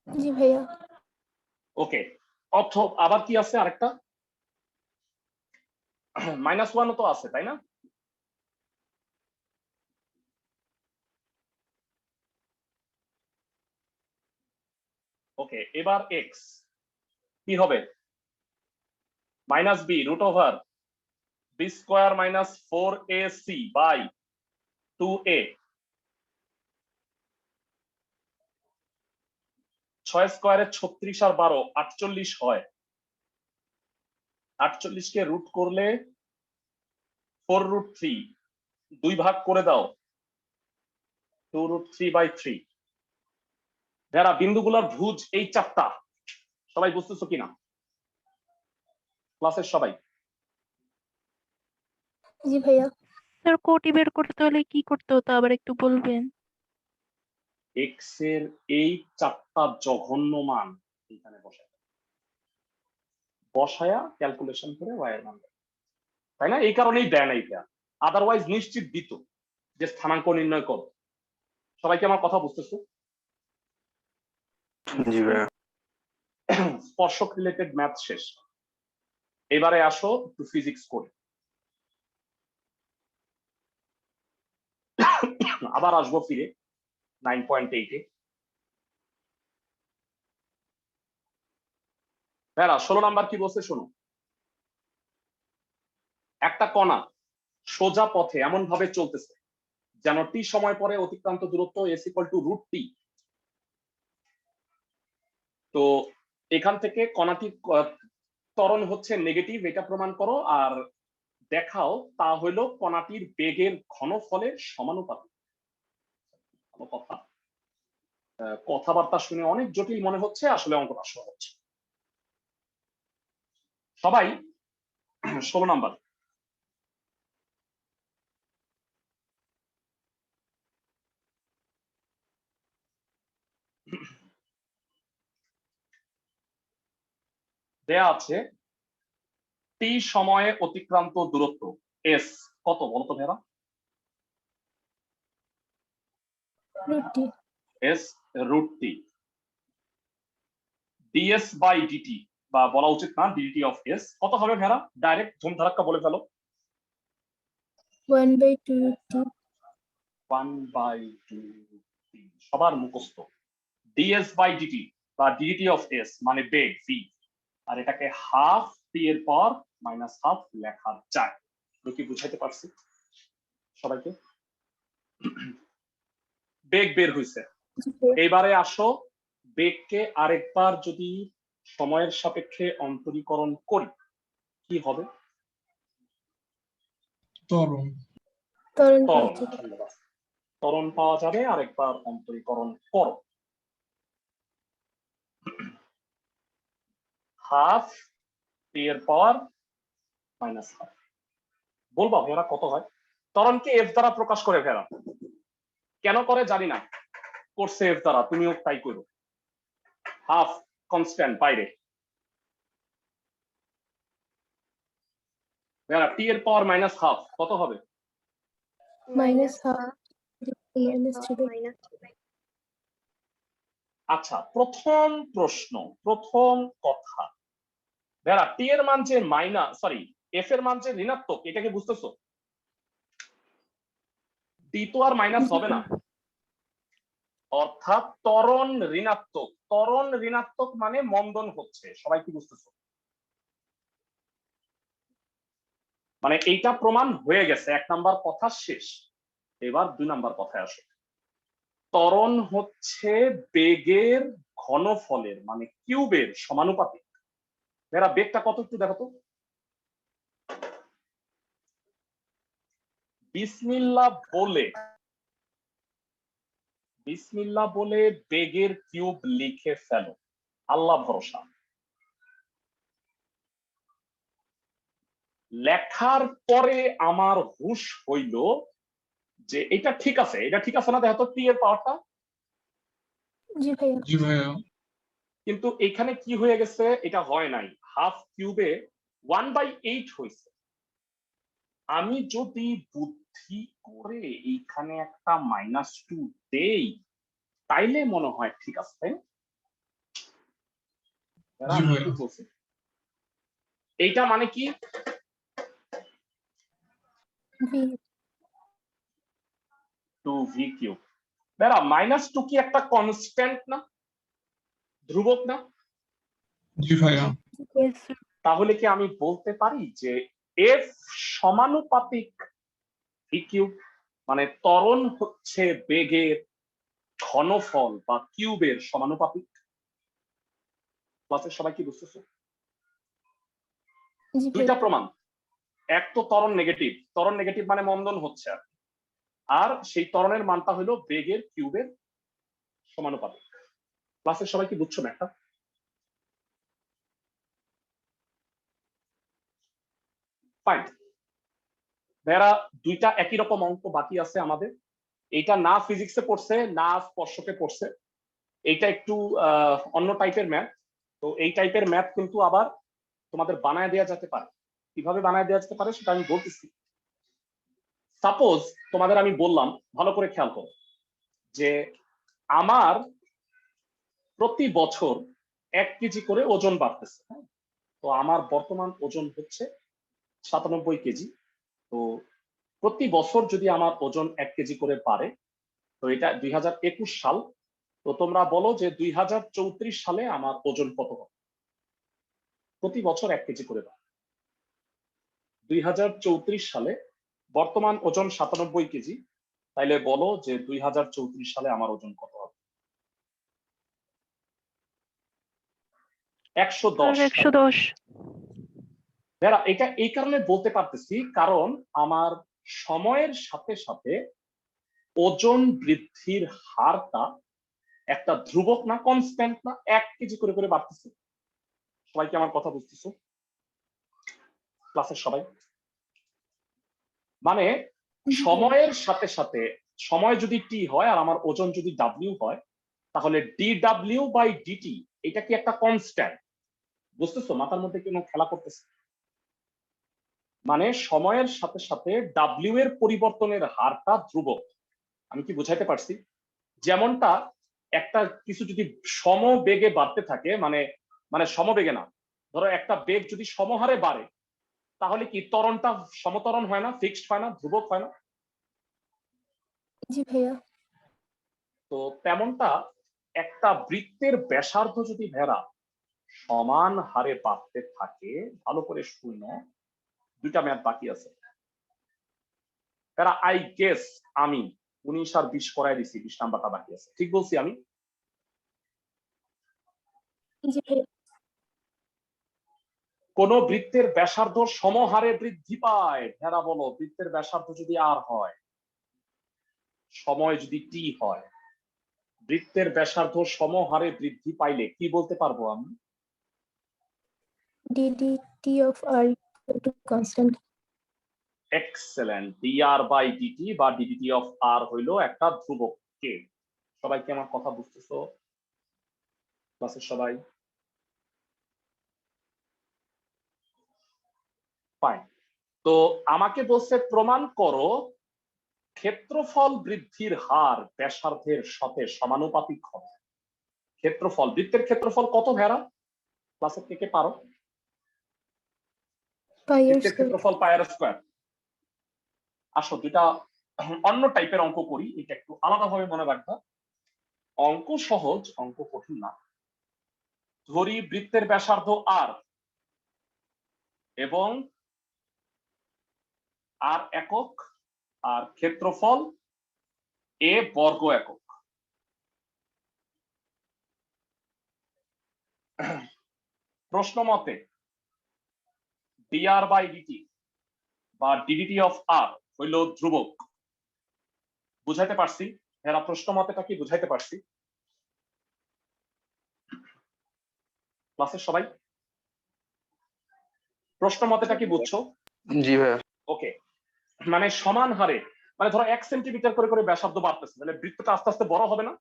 জি ভাইয়া। ওকে, অর্থ আবার কি আছে আরেকটা? -1 তো আছে তাই না? ওকে, এবার এক্স কি হবে? -b root over b square minus 4ac by 2a। 6 স্কয়ারে 36 আর 12 48 হয়। 48 কে রুট করলে 4√3, 2 ভাগ করে দাও 2√3/3। যারা বিন্দুগুলোর ভুজ এই চারটা, সবাই বুঝতেছো কিনা ক্লাসের সবাই? জি ভাইয়া। স্যার কোটি বের করতে হলে কি করতে হতো আবার একটু বলবেন? এক্স এর এই চারটা জঘন্য মান এখানে বসায়া ক্যালকুলেশন করে ওয়াই এর মান দেয়। তাই না? এই কারণেই দেয় না এটা, আদারওয়াইজ নিশ্চিত দিত যে স্থানাঙ্ক নির্ণয় করো। সবাইকে আমার কথা বুঝতেছো? জি ভাইয়া। স্পর্শক রিলেটেড ম্যাথ শেষ। এবারে আসো একটু ফিজিক্স করি। আবার আসবো ফিরে 9.8-এ। ভাইরা 16 নাম্বার কি বলছে শোনো। একটা কণা সোজা পথে এমন ভাবে চলতেছে যেন টি সময় পরে অতিক্রান্ত দূরত্ব s = √t। তো এখান থেকে কণাটির ত্বরণ হচ্ছে নেগেটিভ, এটা প্রমাণ করো। আর দেখাও তা হইল কণাটির বেগের ঘনফলের সমানুপাতিক। কথা কথাবার্তা শুনে অনেক জটিল মনে হচ্ছে, আসলে অঙ্কটা সহজ। সবাই 16 নাম্বার। দেয়া আছে টি সময়ে অতিক্রান্ত দূরত্ব এস কত বলতো ভেরা? √t। S √t। ds/dt বা বলা উচিত না dt অফ s কত হবে ভেরা? ডাইরেক্ট ধুমধারাক্কা বলে ফেলো। 1/2t। 1/2t সবার মুখস্থ। ds/dt বা dt অফ s মানে বেগ v, আর এটাকে হাফ t এর পর -1/2 লেখা যায়। কি বুঝাইতে পারছি সবাইকে? বেগ বের হইছে। এইবারে আসো বেগকে আরেকবার যদি সময়ের সাপেক্ষে অন্তরীকরণ করি কি হবে? ত্বরণ। ত্বরণ ত্বরণ। পাওয়া যাবে। ধন্যবাদ। ত্বরণ পাওয়া যাবে, আরেকবার অন্তরীকরণ করো। হাফ টি এর পর -1/2 বলবা ভেরা কত হয়? ত্বরণকে এফ দ্বারা প্রকাশ করে ভেরা, কেন করে জানি না, করছে এফ দ্বারা, তুমিও তাই করো। হাফ কনস্ট্যান্ট বাইরে, ভেরা টি এর পর -1/2 কত হবে? -1/2 আচ্ছা, প্রথম প্রশ্ন, প্রথম কথা, ভেরা টি এর মান যে এফ এর মান যে ঋণাত্মক, এটাকে বুঝতেছো? টি তো আর মাইনাস হবে না, অর্থাৎ ত্বরণ ঋণাত্মক। ত্বরণ ঋণাত্মক মানে মন্দন হচ্ছে। সবাই কি বুঝতেছো? মানে এইটা প্রমাণ হয়ে গেছে। 1 নাম্বার কথা শেষ। এবার 2 নাম্বার কথায় আসো। ত্বরণ হচ্ছে বেগের ঘনফলের মানে কিউবের সমানুপাতিক। এরা বেগটা কত একটু দেখো তো। বিসমিল্লাহ বলে বেগের কিউব লিখে ফেলো, আল্লাহ ভরসা। লেখার পরে আমার হুঁশ হইল যে এটা ঠিক আছে, এটা ঠিক আছে না, দেখো তো টি এর পাওয়ারটা। জি ভাইয়া। জি ভাইয়া। কিন্তু এখানে কি হয়ে গেছে, এটা হয় নাই, হাফ কিউবে 1/8 হয়েছে। আমি যদি বুদ্ধি করে এইখানে একটা -2 দেই তাইলে মনে হয় ঠিক আছে, তাই না? এরা জি আমি ভাইয়া। ঠিক বলছি। এইটা মানে কি, ভি 2v কিউব। বেরা -2 কি একটা কনস্ট্যান্ট না, ধ্রুবক না? জি ভাইয়া। Yes, sir. তাহলে কি আমি বলতে পারি যে এফ সমানুপাতিক ভি কিউব, মানে ত্বরণ হচ্ছে বেগের ঘনফল বা কিউবের সমানুপাতিক? ক্লাসের সবাই কি বুঝতেছো? জি দুইটা ভাইয়া। প্রমাণ, এক তো ত্বরণ নেগেটিভ মানে মন্দন হচ্ছে, আর সেই ত্বরণের মানটা হলো বেগের কিউবের সমানুপাতিক। ক্লাসের সবাই কি বুঝছো না? একটা ফাইন। এরা দুইটা একই রকম অঙ্ক বাকি আছে আমাদের। এইটা না ফিজিক্সে পড়ছে না স্পর্শকে পড়ছে, এইটা একটু অন্য টাইপের ম্যাথ। তো এই টাইপের ম্যাথ কিন্তু আবার তোমাদের বানায় দেওয়া যেতে পারে। কিভাবে বানায় দেওয়া যেতে পারে সেটা আমি বলতেছি। সাপোজ তোমাদের আমি বললাম, ভালো করে খেয়াল করো, যে আমার প্রতি বছর 1 কেজি করে ওজন বাড়তেছে। তো আমার বর্তমান ওজন হচ্ছে 97 কেজি। তো প্রতি বছর যদি আমার ওজন 1 কেজি করে বাড়ে, তো এটা 2021 সাল। তো তোমরা বলো যে 2034 সালে আমার ওজন কত হবে? প্রতি বছর 1 কেজি করে বাড়ে। 2034 সালে বর্তমান ওজন 97 কেজি, তাইলে বলো যে 2034 সালে আমার ওজন কত হবে? 110। 110। যারা এটা এই কারণে বলতে পারতেছি, কারণ আমার সময়ের সাথে সাথে ওজন বৃদ্ধির হারটা একটা ধ্রুবক না, কনস্ট্যান্ট না, 1 কেজি করে করে বাড়তেছে। সবাই কি আমার কথা বুঝতেছো? ক্লাসের সবাই? মানে সময়ের সাথে সাথে, সময় যদি টি হয় আর আমার ওজন যদি ডাব্লিউ হয়, তাহলে dw/dt এটা কি একটা কনস্ট্যান্ট? বুঝতেছো? মাথার মধ্যে কোনো খেলা করতেছে? মানে সময়ের সাথে সাথে ডাব্লিউ এর পরিবর্তনের হারটা ধ্রুবক। আমি কি বুঝাইতে পারছি? যেমনটা একটা কিছু যদি সমবেগে বাড়তে থাকে, মানে মানে সমবেগে না, ধরো একটা বেগ যদি সমহারে বাড়ে, তাহলে কি ত্বরণটা সমত্বরণ হয় না, ফিক্সড হয় না, ধ্রুবক হয় না? জি ভাইয়া। তো তেমনটা একটা বৃত্তের ব্যাসার্ধ যদি ভেড়া সমান হারে বাড়তে থাকে, ভালো করে শুনো, দুইটা ম্যাথ বাকি আছে। আই গেস আমি 19 আর 20 করাই দিছি, 20 নাম্বারটা বাকি আছে, ঠিক বলছি আমি? জি ভাইয়া। কোন বৃত্তের ব্যাসার্ধ সমহারে বৃদ্ধি পায়, ভেড়া বলো, বৃত্তের ব্যাসার্ধ যদি আর হয়, সময় যদি টি হয়, বৃত্তের ব্যাসার্ধ সমহারে বৃদ্ধি পাইলে কি বলতে পারবো আমি? ddt of r equal to constant. Excellent. dr/dt বা ddt অফ r হইলো একটা ধ্রুবক কে। সবাই কি আমার কথা বুঝতেছো? ক্লাসের সবাই? ফাইন। তো আমাকে বলছে প্রমাণ করো ক্ষেত্রফল বৃদ্ধির হার ব্যাসার্ধের সাথে সমানুপাতিক হবে। ক্ষেত্রফল, বৃত্তের ক্ষেত্রফল কত ভেড়া? ক্লাসের কে কে পারো? Pi r বৃত্তের square. ক্ষেত্রফল পাই r স্কয়ার। আসো দুটা অন্য টাইপের অঙ্ক করি, এটা একটু আলাদাভাবে মনে রাখবা। অঙ্ক সহজ, অঙ্ক কঠিন না। ধরি বৃত্তের ব্যাসার্ধ আর এবং আর একক, আর ক্ষেত্রফল এ বর্গ একক। প্রশ্ন মতে dr/dt বা ddt অফ r হইল ধ্রুবক। বুঝাইতে পারছি? এরা প্রশ্ন মতেটা কি বুঝাইতে পারছি? ক্লাসের সবাই প্রশ্ন মতেটা কি বুঝছো? জি ভাইয়া। ওকে, মানে সমান হারে মানে ধরো 1 সেন্টিমিটার করে করে ব্যাসার্ধ বাড়তেছে, তাহলে বৃত্তটা আস্তে আস্তে বড় হবে না?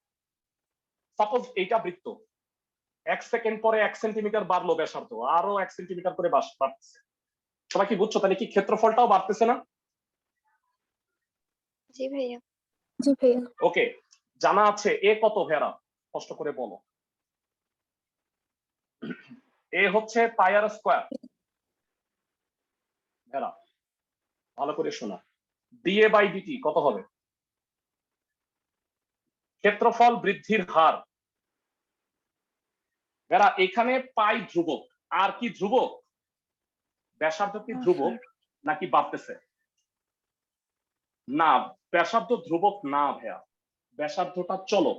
সাপোজ এইটা বৃত্ত, 1 সেকেন্ড পরে 1 সেন্টিমিটার বাড়লো ব্যাসার্ধ, আরো 1 সেন্টিমিটার করে বাড়তেছে। সবাই কি বুঝছো? তাহলে কি ক্ষেত্রফলটাও বাড়তেছে না? জি ভাইয়া। জি ভাইয়া। ওকে, জানা আছে এ কত ভেড়া? কষ্ট করে বলো। এ হচ্ছে পাই আর স্কয়ার। ভেড়া ভালো করে শোনা, ডিএ বাই ডিটি কত হবে? ক্ষেত্রফল বৃদ্ধির হার। ভেড়া এখানে পাই ধ্রুবক, আর কি ধ্রুবক? ব্যাসার্ধ কি ধ্রুবক নাকি বাড়তেছে? না, ব্যাসার্ধ ধ্রুবক না ভাইয়া, ব্যাসার্ধটা চলো।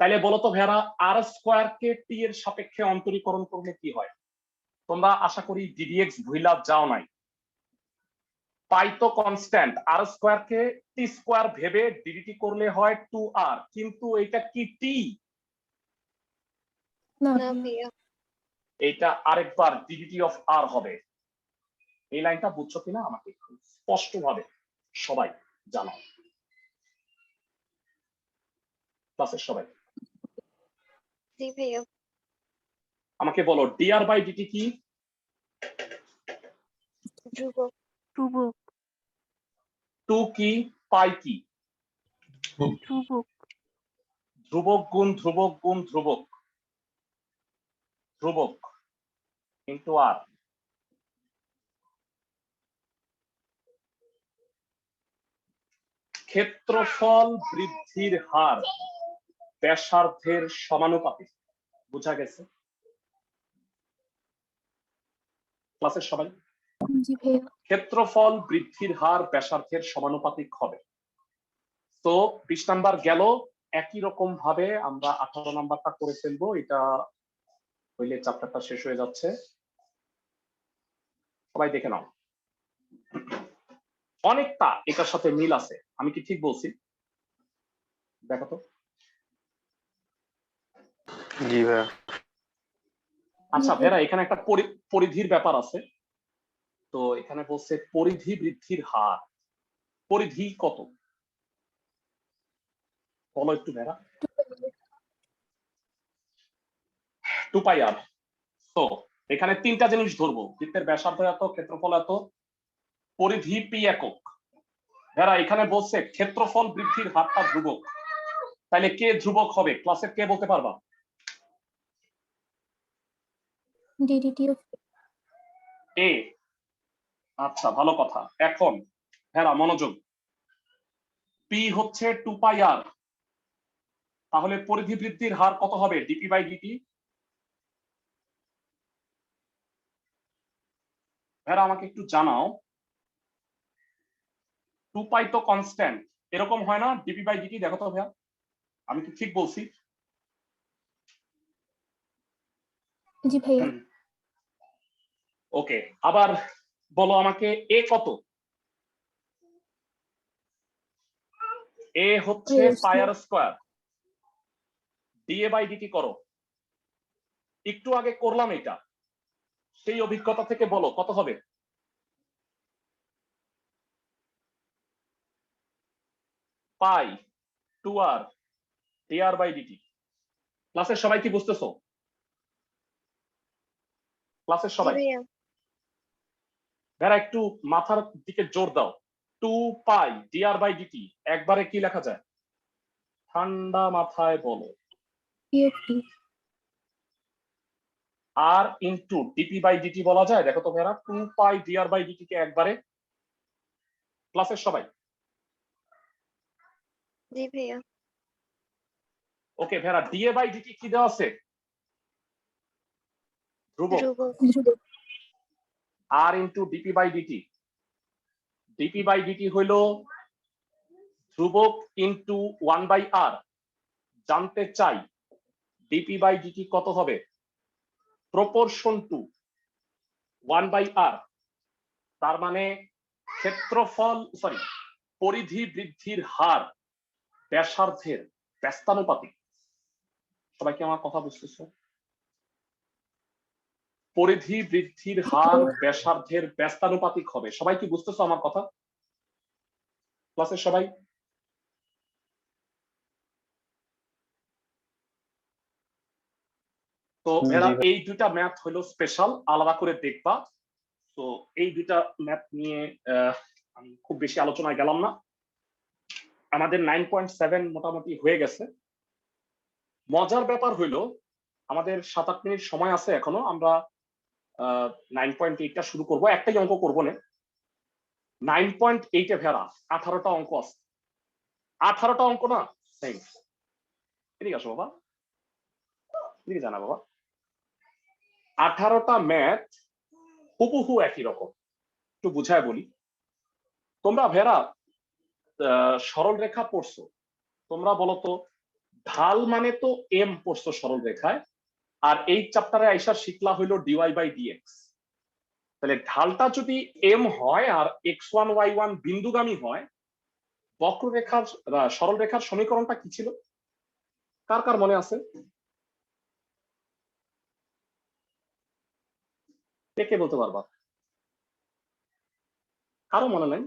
তাইলে বলো তো ভেড়া, আর স্কয়ার কে টি এর সাপেক্ষে অন্তরীকরণ করলে কি হয়? তোমরা আশা করি ডিডিএক্স ভুইলা যাও নাই। পাই তো কনস্ট্যান্ট, আর স্কয়ার কে টি স্কয়ার ভেবে ডিডিটি করলে হয় 2r, কিন্তু এটা কি টি? না না ভাইয়া। এটা আরেকবার ডিডিটি অফ আর হবে। এই লাইনটা বুঝছো কিনা আমাকে স্পষ্ট ভাবে সবাই জানাও, ক্লাসের সবাই। জি ভাইয়া। আমাকে বলো ডিআর বাই ডিটি কি? ধ্রুবক। ধ্রুবক। 2 কি? পাই কি? ধ্রুবক। ধ্রুবক গুণ ধ্রুবক গুণ ধ্রুবক, ধ্রুবক ইন্টু আর। ক্ষেত্রফল বৃদ্ধির হার ব্যাসার্ধের সমানুপাতিক। বুঝা গেছে ক্লাসের সবাই? জি ভাইয়া। ক্ষেত্রফল বৃদ্ধির হার ব্যাসার্ধের সমানুপাতিক হবে। তো 20 নাম্বার গেল। একই রকম ভাবে আমরা 18 নাম্বারটা করে ফেলবো, এটা হইলে চ্যাপ্টারটা শেষ হয়ে যাচ্ছে। সবাই দেখে নাও, অনেকটা এটার সাথে মিল আছে। আমি কি ঠিক বলছি? দেখো তো। জি ভাইয়া। আচ্ছা ভেরা, এখানে একটা পরিধির ব্যাপার আছে। তো এখানে বলছে পরিধি বৃদ্ধির হার। পরিধি কত বলো একটু ভেরা? 2 পাই আর। তো এখানে তিনটা জিনিস ধরবো, বৃত্তের ব্যাসার্ধ এত, ক্ষেত্রফল এত, পরিধি পি একক। ভেরা এখানে বলছে ক্ষেত্রফল বৃদ্ধির হারটা ধ্রুবক, তাহলে কে ধ্রুবক হবে? ক্লাসের কে বলতে পারবা? ডিডিটি অফ এ। আচ্ছা ভালো কথা। এখন ভেরা মনোযোগ, পি হচ্ছে 2 পাই আর, তাহলে পরিধি বৃদ্ধির হার কত হবে? DP by DT. ভেরা আমাকে একটু জানাও, 2 পাই তো কনস্ট্যান্ট, এরকম হয় না ডিপি বাই ডিটি? দেখো তো ভাইয়া, আমি কি ঠিক বলছি? জি ভাইয়া। ওকে, আবার বলো আমাকে এ কত? এ হচ্ছে পাই আর স্কয়ার। ডিএ বাই ডিটি করো, একটু আগে করলাম এটা, সেই অভিজ্ঞতা থেকে বলো কত হবে? পাই 2r dr বাই ডিটি। ক্লাসের সবাই কি বুঝতেছো? ক্লাসের জি সবাই ভাইয়া। যারা একটু মাথার দিকে জোর দাও। 2 পাই dr বাই ডিটি একবারে কি লেখা যায়? ঠান্ডা মাথায় বলো। পিএফটি। আর ইনটু ডিপি বাই ডিটি বলা যায়? দেখো তো ভাইরা, 2 পাই dr বাই ডিটি কে একবারে। ক্লাসের সবাই জি ভাইয়া। ওকে ভাইরা, ডিএ বাই ডিটি কি দেওয়া আছে? ধ্রুবক। ধ্রুবক। আর into DP by DT. DP by DT হইল ধ্রুবক ইনটু 1 বাই আর। জানতে চাই ডিপি বাই ডিটি কত হবে? প্রপোর্শন টু 1 বাই আর। তার মানে ক্ষেত্রফল পরিধি বৃদ্ধির হার ব্যাসার্ধের ব্যস্তানুপাতিক। সবাই কি আমার কথা বুঝতেছো? পরিধি বৃদ্ধির হার ব্যাসার্ধের ব্যস্তানুপাতিক হবে। সবাই কি বুঝতেছো আমার কথা? ক্লাসের সবাই? তো এরা এই দুইটা ম্যাথ হলো স্পেশাল, আলাদা করে দেখবা। তো এই দুইটা ম্যাথ নিয়ে আমি খুব বেশি আলোচনায় গেলাম না। আমাদের 9.7 মোটামুটি হয়ে গেছে। মজার ব্যাপার হইলো আমাদের 7-8 মিনিট সময় আছে এখনো, আমরা 9.8টা শুরু করব, একটাই অঙ্ক করবো না। 9.8 এ ভেড়া 18টা অঙ্ক আছে। 18টা অঙ্ক না সেম। এদিকে আসো বাবা, এদিকে জানা বাবা। 18টা ম্যাথ হুবহু একই রকম। একটু বুঝায় বলি, তোমরা ভেড়া সরল রেখা পড়ছো, তোমরা বলো তো ঢাল মানে তো এম পড়ছো সরল রেখায়, আর এই চ্যাপ্টারে আইসা শিখলা হইলো ডিওয়াই বাই ডিএক্স। তাহলে ঢালটা যদি এম হয় আর x1 y1 বিন্দুগামী হয়, বক্ররেখার সরল রেখার সমীকরণটা কি ছিল? কার কার মনে আছে? কে বলতে পারবা? কারো মনে নাই?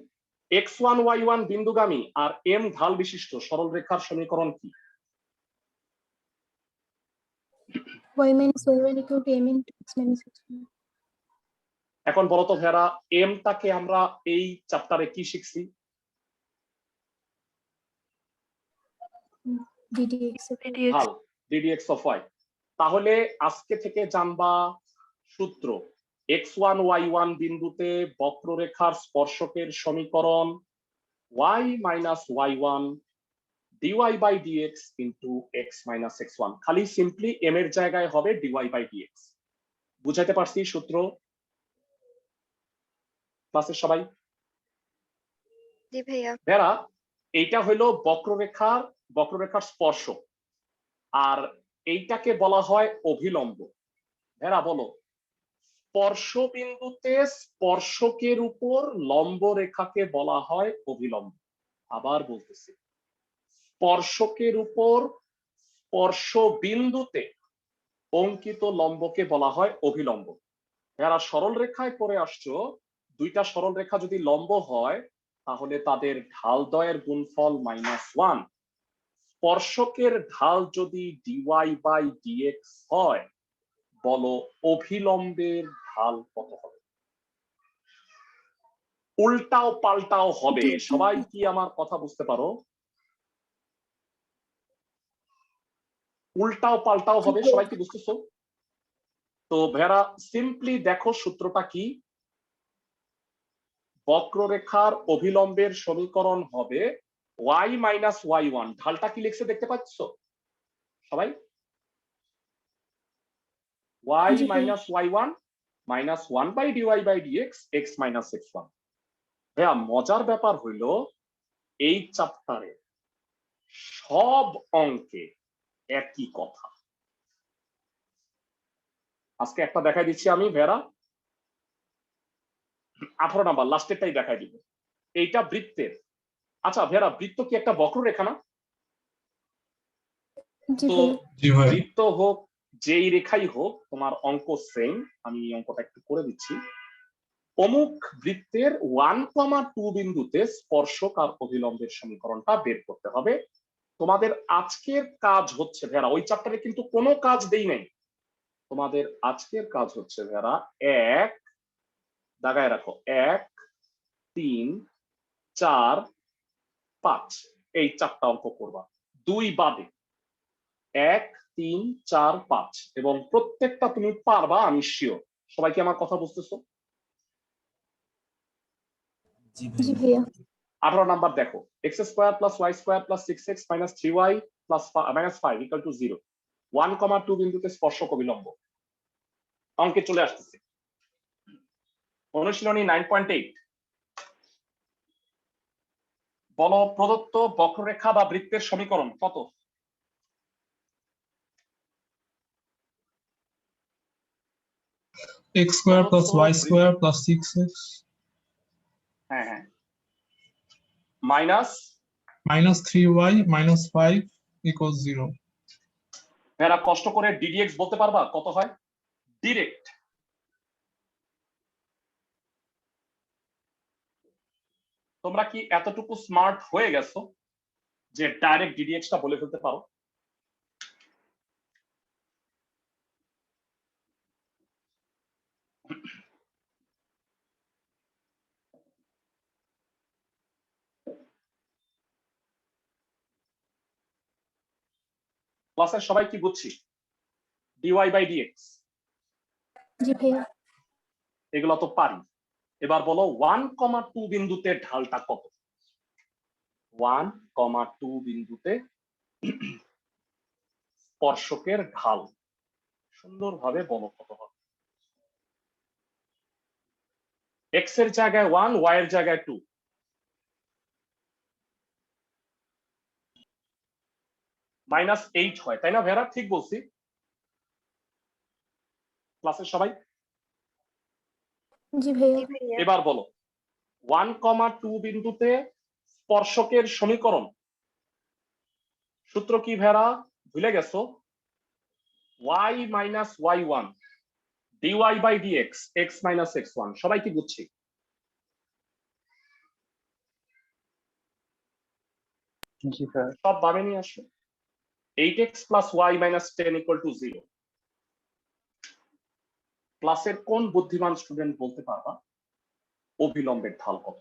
x1 y1 বিন্দুগামী আর m ঢাল বিশিষ্ট সরল রেখার সমীকরণ কি? y minus y1 equal to m into x minus x1. এখন বলো তো ভেড়া, এমটাকে আমরা এই চ্যাপ্টারে কি শিখছি? ddx. ঢাল, ddx of y। তাহলে আজকে থেকে জানবা সূত্র, x1 y1 বিন্দুতে বক্ররেখার স্পর্শকের সমীকরণ y minus y1 dy by dx into x minus x1। খালি সিম্পলি m এর জায়গায় হবে dy by dx। বুঝাইতে পারছি সূত্র ক্লাসের সবাই? জি ভাইয়া। ভেড়া, এইটা হইলো বক্ররেখার স্পর্শক, আর এইটাকে বলা হয় অভিলম্ব। ভেড়া বলো, স্পর্শ বিন্দুতে স্পর্শকের উপর লম্ব রেখাকে বলা হয় অভিলম্ব। আবার বলতেছি, স্পর্শকের উপর স্পর্শ বিন্দুতে অঙ্কিত লম্বকে বলা হয় অভিলম্ব। যারা সরল রেখায় পড়ে আসছো, দুইটা সরল রেখা যদি লম্ব হয় তাহলে তাদের ঢালদ্বয়ের গুণফল -1। স্পর্শকের ঢাল যদি ডিওয়াই বাই ডিএক্স হয়, বলো অভিলম্বের ঢাল কত হবে? উল্টাও পাল্টাও হবে। সবাই কি আমার কথা বুঝতে পারো? উল্টাও পাল্টাও হবে, সবাই কি বুঝতেছো? তো ভেড়া সিম্পলি দেখো সূত্রটা কি। বক্ররেখার অভিলম্বের সমীকরণ হবে y মাইনাস y1। ঢালটা কি লিখছে দেখতে পাচ্ছ সবাই? y minus y1 minus 1 by dy by dx x minus x1। ভাইয়া মজার ব্যাপার হইল এই চ্যাপ্টারে সব অঙ্কে একই কথা। আজকে একটা দেখাই দিচ্ছি আমি ভেড়া, 18 নাম্বার লাস্টেরটাই দেখাই দিব। এইটা বৃত্তের। আচ্ছা ভেড়া, বৃত্ত কি একটা বক্ররেখা না? তো বৃত্ত হোক যেই রেখাই হোক, তোমার অঙ্ক সেম। আমি অঙ্কটা একটু করে দিচ্ছি। অমুক বৃত্তের 1,2 বিন্দুতে স্পর্শক আর অভিলম্বের সমীকরণটা বের করতে হবে। তোমাদের আজকের কাজ হচ্ছে ভেড়া, ওই চ্যাপ্টারে কিন্তু কোনো কাজ দেই নাই। তোমাদের আজকের কাজ হচ্ছে ভেড়া, দাগায় রাখো 1, 3, 4, 5 এই 4টা অঙ্ক করবা, 2 বাদে। 1, 3, 4, 5 এবং প্রত্যেকটা তুমি পারবা, আমি শিওর। সবাই কি আমার কথা বুঝতেছো? জি ভাইয়া। 18 নাম্বার দেখো, x square plus y square plus 6x minus 3y plus minus 5 equal to 0। 1,2 বিন্দুতে স্পর্শক অভিলম্ব। অঙ্কে চলে আসতেছে। অনুশীলনী 9.8। বলো প্রদত্ত বক্ররেখা বা বৃত্তের সমীকরণ কত? x square plus y square plus 6x হ্যাঁ হ্যাঁ, minus minus 3y minus 5 equals 0. এরা কষ্ট করে ddx বলতে পারবা কত হয়? ডিরেক্ট তোমরা কি এতটুকু স্মার্ট হয়ে গেছো যে ডাইরেক্ট ডিডিএক্স টা বলে ফেলতে পারো? ক্লাসের সবাই কি বুঝছি? ডিওয়াই বাই ডিএক্স জি ভাইয়া। এগুলো তো পারি। এবার বলো 1,2 বিন্দুতে ঢালটা কত? 1,2 বিন্দুতে স্পর্শকের ঢাল সুন্দরভাবে বলো কত হবে? এক্স এর জায়গায় 1, ওয়াই এর জায়গায় 2। -8 হয়, তাই না ভেরা? ঠিক বলছি? ক্লাসের সবাই জি ভাইয়া। জি ভাইয়া। এবার বলো 1,2 বিন্দুতে স্পর্শকের সমীকরণ সূত্র কি ভেরা? ভুলে গেছো? y minus y1 dy by dx x minus x1। সবাই কি বুঝছি? সব ভাবে নিয়ে আসো। 8x plus y minus 10 equal to 0। ক্লাসের কোন বুদ্ধিমান স্টুডেন্ট বলতে পারবা অভিলম্বের ঢাল কত?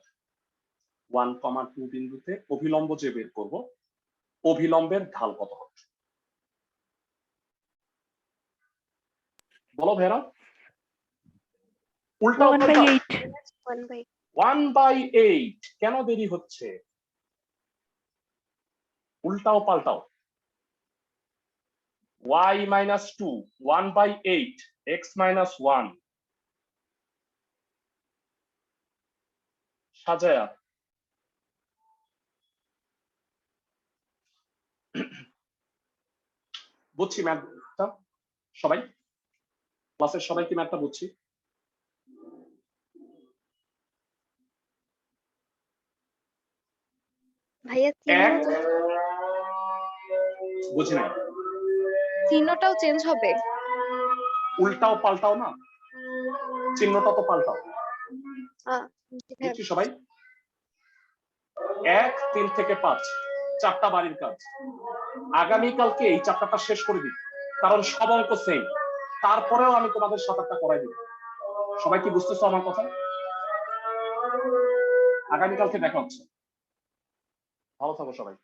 1,2 বিন্দুতে অভিলম্ব যে বের করব, অভিলম্বের ঢাল কত হবে? বলো ভেরা। উল্টাও 1/8 1/8। কেন দেরি হচ্ছে? উল্টাও পাল্টাও। y মাইনাস 2 1/8 x মাইনাস 1 সাজায়া বুঝছি ম্যাথটা সবাই? ক্লাসের সবাই কি ম্যাথটা বুঝছি? ভাইয়া এক বুঝি নাই। চিহ্নটাও চেঞ্জ হবে। উল্টাও পাল্টাও না, চিহ্নটা তো পাল্টাও। জি ভাইয়া। বুঝছি সবাই? 1, 3 থেকে 5 চারটা বাড়ির কাজ। আগামীকালকে এই চ্যাপ্টারটা শেষ করে দিই, কারণ সব অঙ্ক সেম। তারপরেও আমি তোমাদের 7-8টা করাই দিব। সবাই কি বুঝতেছো আমার কথা? আগামীকালকে দেখা হচ্ছে। ভালো থাকো সবাই।